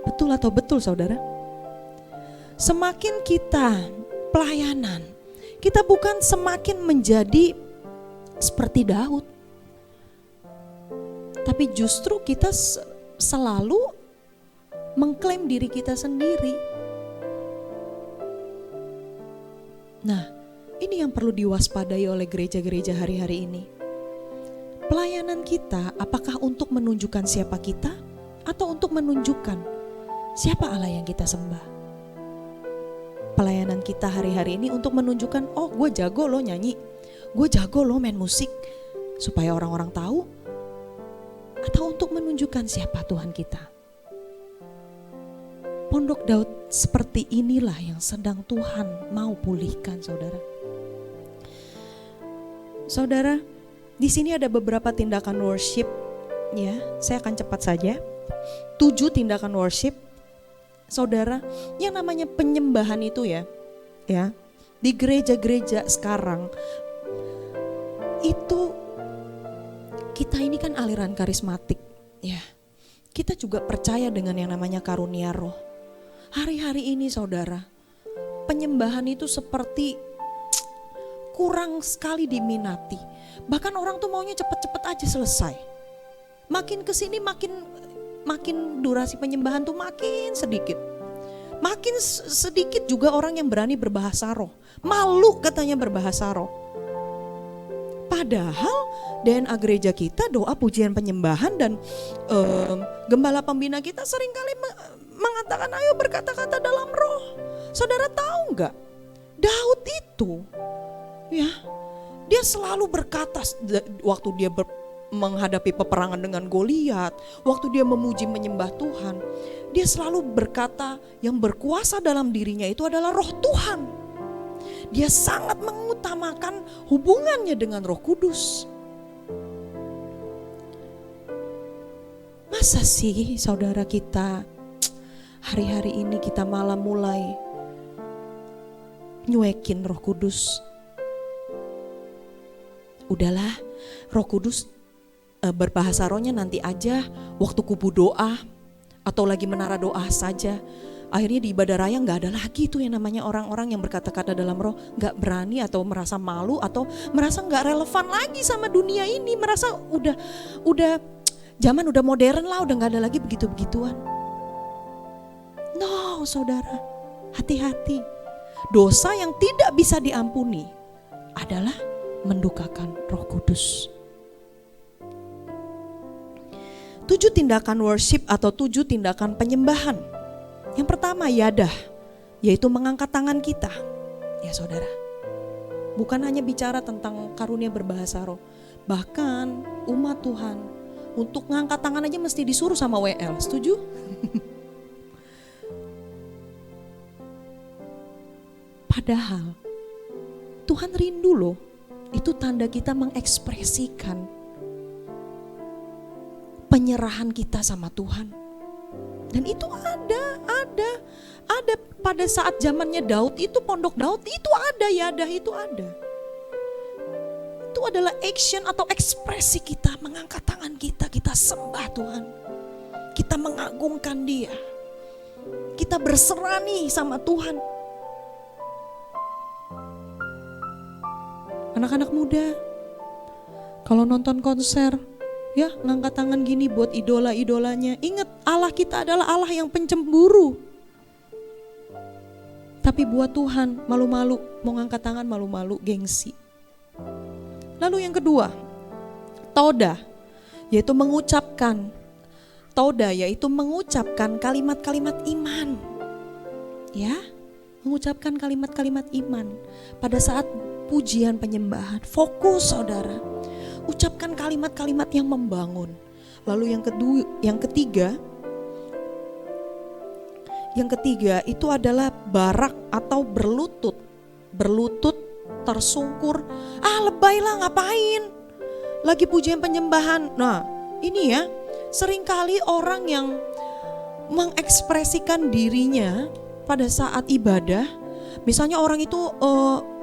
S1: Betul atau betul saudara? Semakin kita pelayanan, kita bukan semakin menjadi seperti Daud, tapi justru kita selalu mengklaim diri kita sendiri. Nah, ini yang perlu diwaspadai oleh gereja-gereja hari-hari ini. Pelayanan kita apakah untuk menunjukkan siapa kita atau untuk menunjukkan siapa Allah yang kita sembah? Pelayanan kita hari-hari ini untuk menunjukkan, oh gue jago loh nyanyi, gue jago loh main musik, supaya orang-orang tahu, atau untuk menunjukkan siapa Tuhan kita? Pondok Daud seperti inilah yang sedang Tuhan mau pulihkan, saudara. Saudara, di sini ada beberapa tindakan worship, ya. Saya akan cepat saja. 7 tindakan worship, saudara, yang namanya penyembahan itu ya, di gereja-gereja sekarang itu kita ini kan aliran karismatik, ya. Kita juga percaya dengan yang namanya karunia roh. Hari-hari ini saudara, penyembahan itu seperti kurang sekali diminati. Bahkan orang tuh maunya cepet-cepet aja selesai. Makin kesini makin durasi penyembahan tuh makin sedikit. Makin sedikit juga orang yang berani berbahasa roh. Malu katanya berbahasa roh. Padahal DNA gereja kita doa pujian penyembahan dan gembala pembina kita seringkali mengatakan ayo berkata-kata dalam roh. Saudara tahu nggak? Daud itu ya, dia selalu berkata waktu dia menghadapi peperangan dengan Goliat, waktu dia memuji menyembah Tuhan, dia selalu berkata yang berkuasa dalam dirinya itu adalah roh Tuhan. Dia sangat mengutamakan hubungannya dengan Roh Kudus. Masa sih saudara kita hari-hari ini kita malah mulai nyuekin Roh Kudus? Udahlah, Roh Kudus berbahasa rohnya nanti aja waktu kubu doa atau lagi menara doa saja. Akhirnya di ibadah raya gak ada lagi tuh yang namanya orang-orang yang berkata-kata dalam roh, gak berani atau merasa malu atau merasa gak relevan lagi sama dunia ini, merasa udah zaman udah modern lah, udah gak ada lagi begitu-begituan. No saudara, hati-hati. Dosa yang tidak bisa diampuni adalah mendukakan Roh Kudus. 7 tindakan worship atau 7 tindakan penyembahan. Yang pertama yadah, yaitu mengangkat tangan kita. Ya saudara, bukan hanya bicara tentang karunia berbahasa roh. Bahkan umat Tuhan untuk ngangkat tangan aja mesti disuruh sama WL, setuju? Padahal Tuhan rindu loh, itu tanda kita mengekspresikan penyerahan kita sama Tuhan. Dan itu ada pada saat zamannya Daud itu, pondok Daud itu ada, yadah itu ada. Itu adalah action atau ekspresi kita, mengangkat tangan kita sembah Tuhan. Kita mengagungkan Dia. Kita berserah nih sama Tuhan. Anak-anak muda, kalau nonton konser, ya ngangkat tangan gini buat idola-idolanya. Ingat, Allah kita adalah Allah yang pencemburu. Tapi buat Tuhan malu-malu, mau ngangkat tangan malu-malu, gengsi. Lalu yang kedua, toda, yaitu mengucapkan. Toda yaitu mengucapkan kalimat-kalimat iman. Ya, mengucapkan kalimat-kalimat iman pada saat pujian penyembahan. Fokus saudara, ucapkan kalimat-kalimat yang membangun. Lalu yang ketiga itu adalah barak atau berlutut. Berlutut, tersungkur. Lebay lah, ngapain? Lagi pujian penyembahan. Nah, ini ya, seringkali orang yang mengekspresikan dirinya pada saat ibadah, misalnya orang itu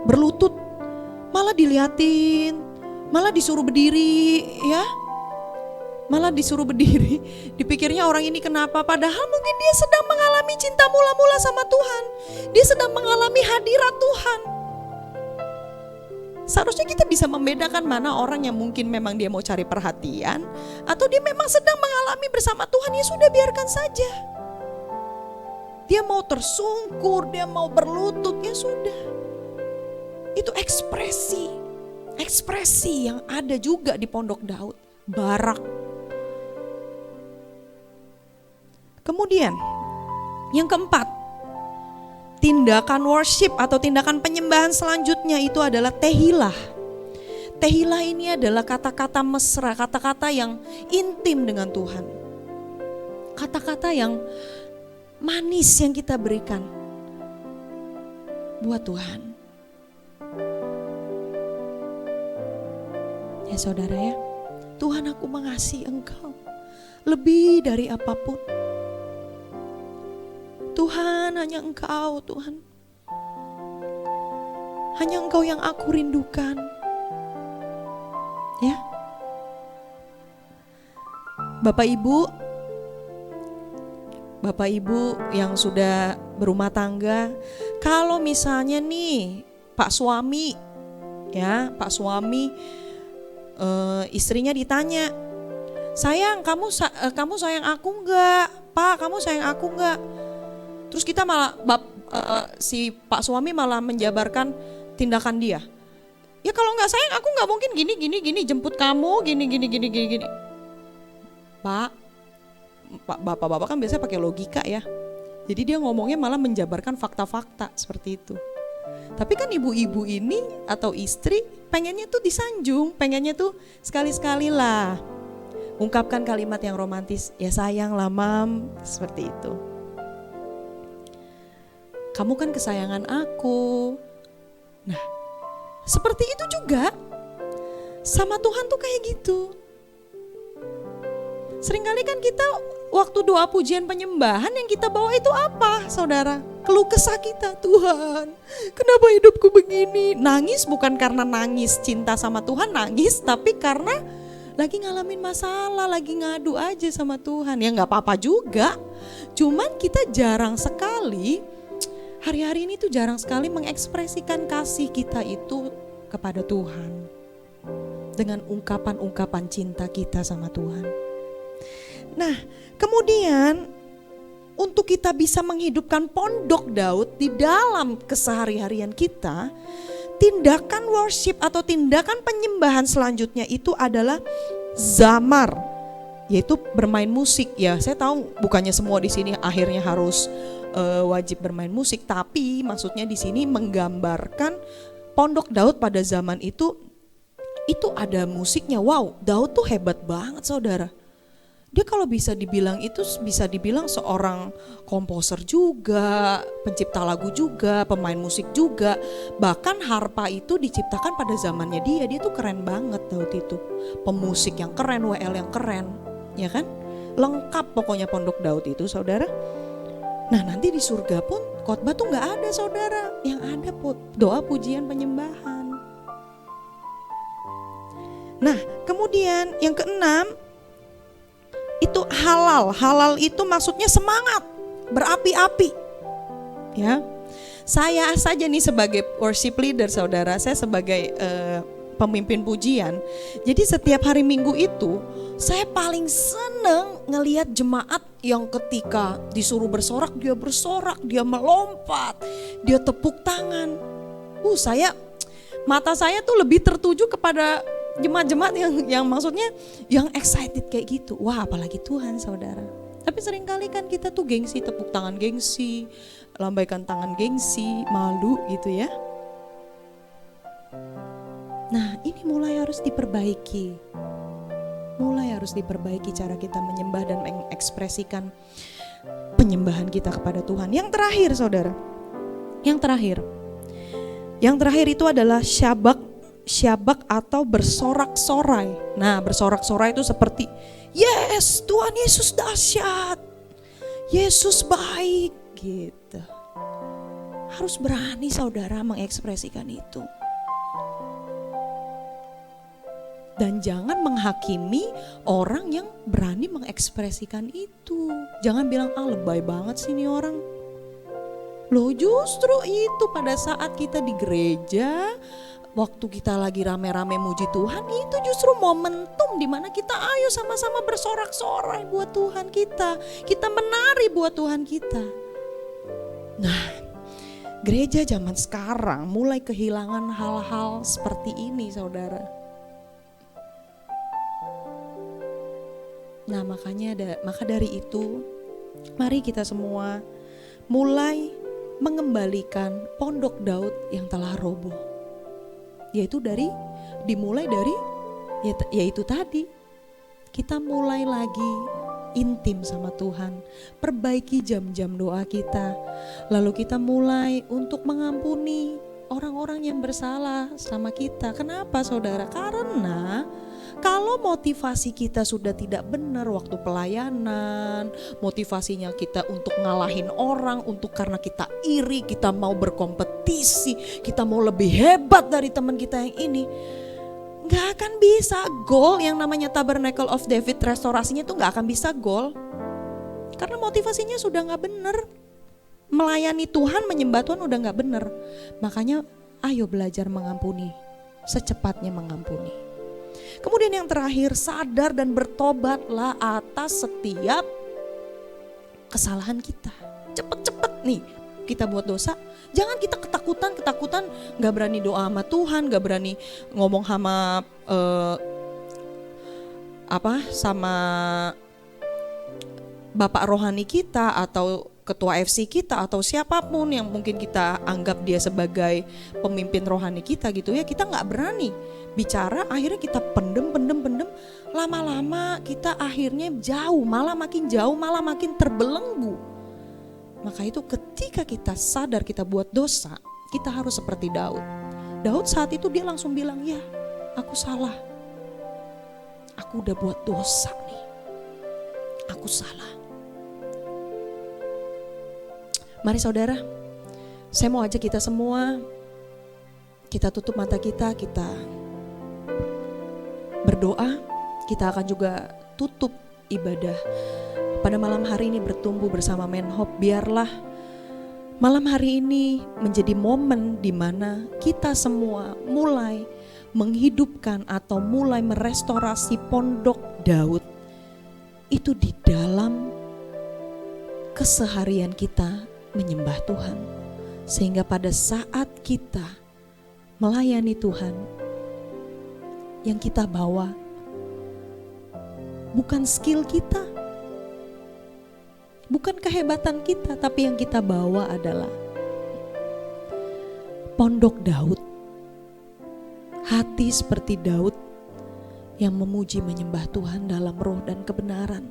S1: berlutut, malah diliatin, malah disuruh berdiri, ya. Malah disuruh berdiri, dipikirnya orang ini kenapa, padahal mungkin dia sedang mengalami cinta mula-mula sama Tuhan. Dia sedang mengalami hadirat Tuhan. Seharusnya kita bisa membedakan mana orang yang mungkin memang dia mau cari perhatian, atau dia memang sedang mengalami bersama Tuhan. Ya sudah, biarkan saja. Dia mau tersungkur, dia mau berlutut, ya sudah. Itu ekspresi yang ada juga di Pondok Daud, barak. Kemudian yang keempat, tindakan worship atau tindakan penyembahan selanjutnya itu adalah tehilah. Tehilah ini adalah kata-kata mesra, kata-kata yang intim dengan Tuhan. Kata-kata yang manis yang kita berikan buat Tuhan. Ya saudara ya, Tuhan, aku mengasihi Engkau lebih dari apapun. Tuhan, hanya Engkau Tuhan. Hanya Engkau yang aku rindukan. Ya. Bapak Ibu yang sudah berumah tangga, kalau misalnya nih Pak suami istrinya ditanya, sayang kamu sayang aku enggak? Pak, kamu sayang aku enggak? Terus kita malah si Pak suami malah menjabarkan tindakan dia. Ya kalau nggak sayang aku nggak mungkin gini jemput kamu gini. Bapak kan biasanya pakai logika ya. Jadi dia ngomongnya malah menjabarkan fakta-fakta seperti itu. Tapi kan ibu-ibu ini atau istri pengennya tuh disanjung, pengennya tuh sekali-sekali lah ungkapkan kalimat yang romantis. Ya sayang lah mam, seperti itu. Kamu kan kesayangan aku. Nah, seperti itu juga sama Tuhan tuh kayak gitu. Seringkali kan kita waktu doa pujian penyembahan yang kita bawa itu apa, saudara? Keluh kesah kita, Tuhan, kenapa hidupku begini? Nangis bukan karena nangis cinta sama Tuhan, nangis tapi karena lagi ngalamin masalah, lagi ngadu aja sama Tuhan. Ya gak apa-apa juga, cuman kita jarang sekali, hari-hari ini tuh jarang sekali mengekspresikan kasih kita itu kepada Tuhan dengan ungkapan-ungkapan cinta kita sama Tuhan. Nah, kemudian untuk kita bisa menghidupkan Pondok Daud di dalam kesehari-harian kita, tindakan worship atau tindakan penyembahan selanjutnya itu adalah zamar, yaitu bermain musik. Ya, saya tahu bukannya semua di sini akhirnya harus wajib bermain musik, tapi maksudnya di sini menggambarkan Pondok Daud pada zaman itu ada musiknya. Wow, Daud tuh hebat banget saudara. Dia kalau bisa dibilang seorang komposer juga, pencipta lagu juga, pemain musik juga. Bahkan harpa itu diciptakan pada zamannya dia tuh keren banget Daud itu. Pemusik yang keren, WL yang keren, ya kan? Lengkap pokoknya Pondok Daud itu saudara. Nah nanti di surga pun khotbah tuh gak ada saudara, yang ada doa pujian penyembahan. Nah kemudian yang keenam itu halal. Halal itu maksudnya semangat, berapi-api. Ya, saya saja nih sebagai worship leader saudara, saya sebagai pemimpin pujian. Jadi setiap hari Minggu itu saya paling seneng ngelihat jemaat yang ketika disuruh bersorak, dia melompat, dia tepuk tangan. Mata saya tuh lebih tertuju kepada jemaat-jemaat yang maksudnya yang excited kayak gitu. Wah, apalagi Tuhan, saudara. Tapi seringkali kan kita tuh gengsi, tepuk tangan gengsi, lambaikan tangan gengsi, malu gitu ya. Nah, ini mulai harus diperbaiki. Mulai harus diperbaiki cara kita menyembah dan mengekspresikan penyembahan kita kepada Tuhan. Yang terakhir, saudara. Yang terakhir itu adalah syabak atau bersorak-sorai. Nah, bersorak-sorai itu seperti, yes, Tuhan Yesus dahsyat, Yesus baik gitu. Harus berani, saudara, mengekspresikan itu. Dan jangan menghakimi orang yang berani mengekspresikan itu. Jangan bilang, lebay banget sih ini orang. Loh, justru itu pada saat kita di gereja, waktu kita lagi rame-rame muji Tuhan, itu justru momentum di mana kita ayo sama-sama bersorak-sorai buat Tuhan kita. Kita menari buat Tuhan kita. Nah, gereja zaman sekarang mulai kehilangan hal-hal seperti ini, saudara. Nah, maka dari itu, mari kita semua mulai mengembalikan pondok Daud yang telah roboh. Dimulai dari yaitu tadi, kita mulai lagi intim sama Tuhan, perbaiki jam-jam doa kita, lalu kita mulai untuk mengampuni orang-orang yang bersalah sama kita. Kenapa, saudara? Karena kalau motivasi kita sudah tidak benar waktu pelayanan, motivasinya kita untuk ngalahin orang, karena kita iri, kita mau berkompetisi, kita mau lebih hebat dari teman kita yang ini, gak akan bisa goal yang namanya Tabernacle of David, restorasinya tuh gak akan bisa goal. Karena motivasinya sudah gak benar. Melayani Tuhan, menyembah Tuhan udah gak benar. Makanya ayo belajar mengampuni, secepatnya mengampuni. Kemudian yang terakhir, sadar dan bertobatlah atas setiap kesalahan kita. Cepet-cepet nih kita buat dosa, jangan kita ketakutan gak berani doa sama Tuhan, gak berani ngomong sama sama bapak rohani kita atau ketua FC kita atau siapapun yang mungkin kita anggap dia sebagai pemimpin rohani kita gitu ya. Kita gak berani bicara, akhirnya kita pendem, lama-lama kita akhirnya malah makin terbelenggu. Maka itu ketika kita sadar kita buat dosa, kita harus seperti Daud. Daud saat itu dia langsung bilang, ya aku salah, aku udah buat dosa nih, aku salah. Mari saudara, saya mau ajak kita semua, kita tutup mata kita berdoa. Kita akan juga tutup ibadah pada malam hari ini bertumbuh bersama Menhop. Biarlah malam hari ini menjadi momen di mana kita semua mulai menghidupkan atau mulai merestorasi pondok Daud itu di dalam keseharian kita menyembah Tuhan. Sehingga pada saat kita melayani Tuhan, yang kita bawa bukan skill kita, bukan kehebatan kita, tapi yang kita bawa adalah pondok Daud. Hati seperti Daud yang memuji menyembah Tuhan dalam roh dan kebenaran.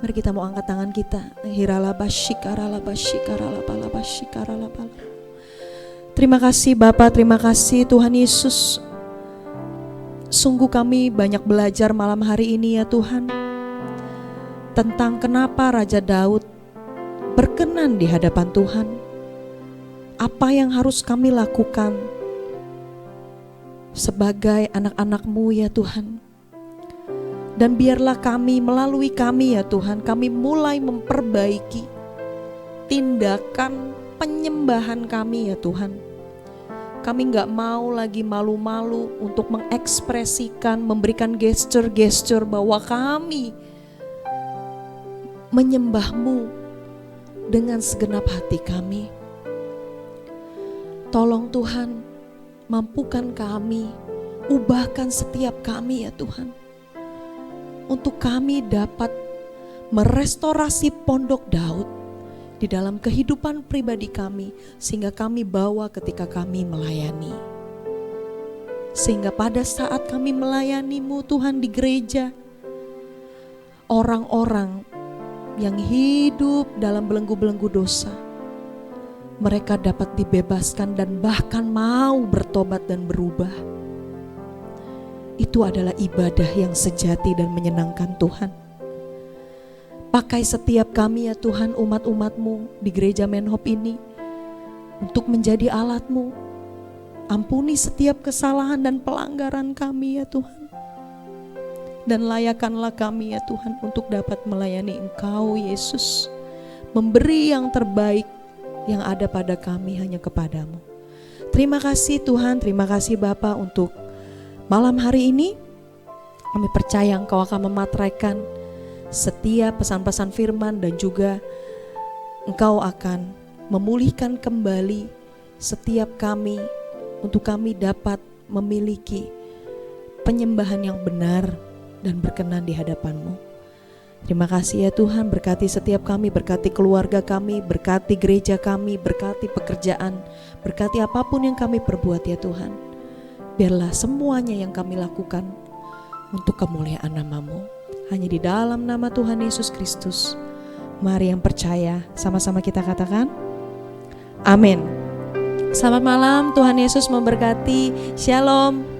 S1: Mari kita mau angkat tangan kita. Terima kasih Bapa, terima kasih Tuhan Yesus. Sungguh kami banyak belajar malam hari ini ya Tuhan, tentang kenapa Raja Daud berkenan di hadapan Tuhan. Apa yang harus kami lakukan sebagai anak-anak-Mu ya Tuhan. Dan biarlah kami, melalui kami ya Tuhan, kami mulai memperbaiki tindakan penyembahan kami ya Tuhan. Kami gak mau lagi malu-malu untuk mengekspresikan, memberikan gestur-gestur bahwa kami menyembah-Mu dengan segenap hati kami. Tolong Tuhan, mampukan kami, ubahkan setiap kami ya Tuhan, untuk kami dapat merestorasi pondok Daud di dalam kehidupan pribadi kami, sehingga kami bawa ketika kami melayani. Sehingga pada saat kami melayani-Mu Tuhan di gereja, orang-orang yang hidup dalam belenggu-belenggu dosa, mereka dapat dibebaskan dan bahkan mau bertobat dan berubah. Itu adalah ibadah yang sejati dan menyenangkan Tuhan. Pakai setiap kami ya Tuhan, umat-umat-Mu di gereja Menhop ini untuk menjadi alat-Mu. Ampuni setiap kesalahan dan pelanggaran kami ya Tuhan. Dan layakanlah kami ya Tuhan untuk dapat melayani Engkau Yesus. Memberi yang terbaik yang ada pada kami hanya kepada-Mu. Terima kasih Tuhan, terima kasih Bapa untuk malam hari ini. Kami percaya Engkau akan memateraikan setiap pesan-pesan firman, dan juga Engkau akan memulihkan kembali setiap kami untuk kami dapat memiliki penyembahan yang benar dan berkenan di hadapan-Mu. Terima kasih ya Tuhan, berkati setiap kami, berkati keluarga kami, berkati gereja kami, berkati pekerjaan, berkati apapun yang kami perbuat ya Tuhan. Biarlah semuanya yang kami lakukan untuk kemuliaan nama-Mu. Hanya di dalam nama Tuhan Yesus Kristus. Mari yang percaya, sama-sama kita katakan amin. Selamat malam, Tuhan Yesus memberkati. Shalom.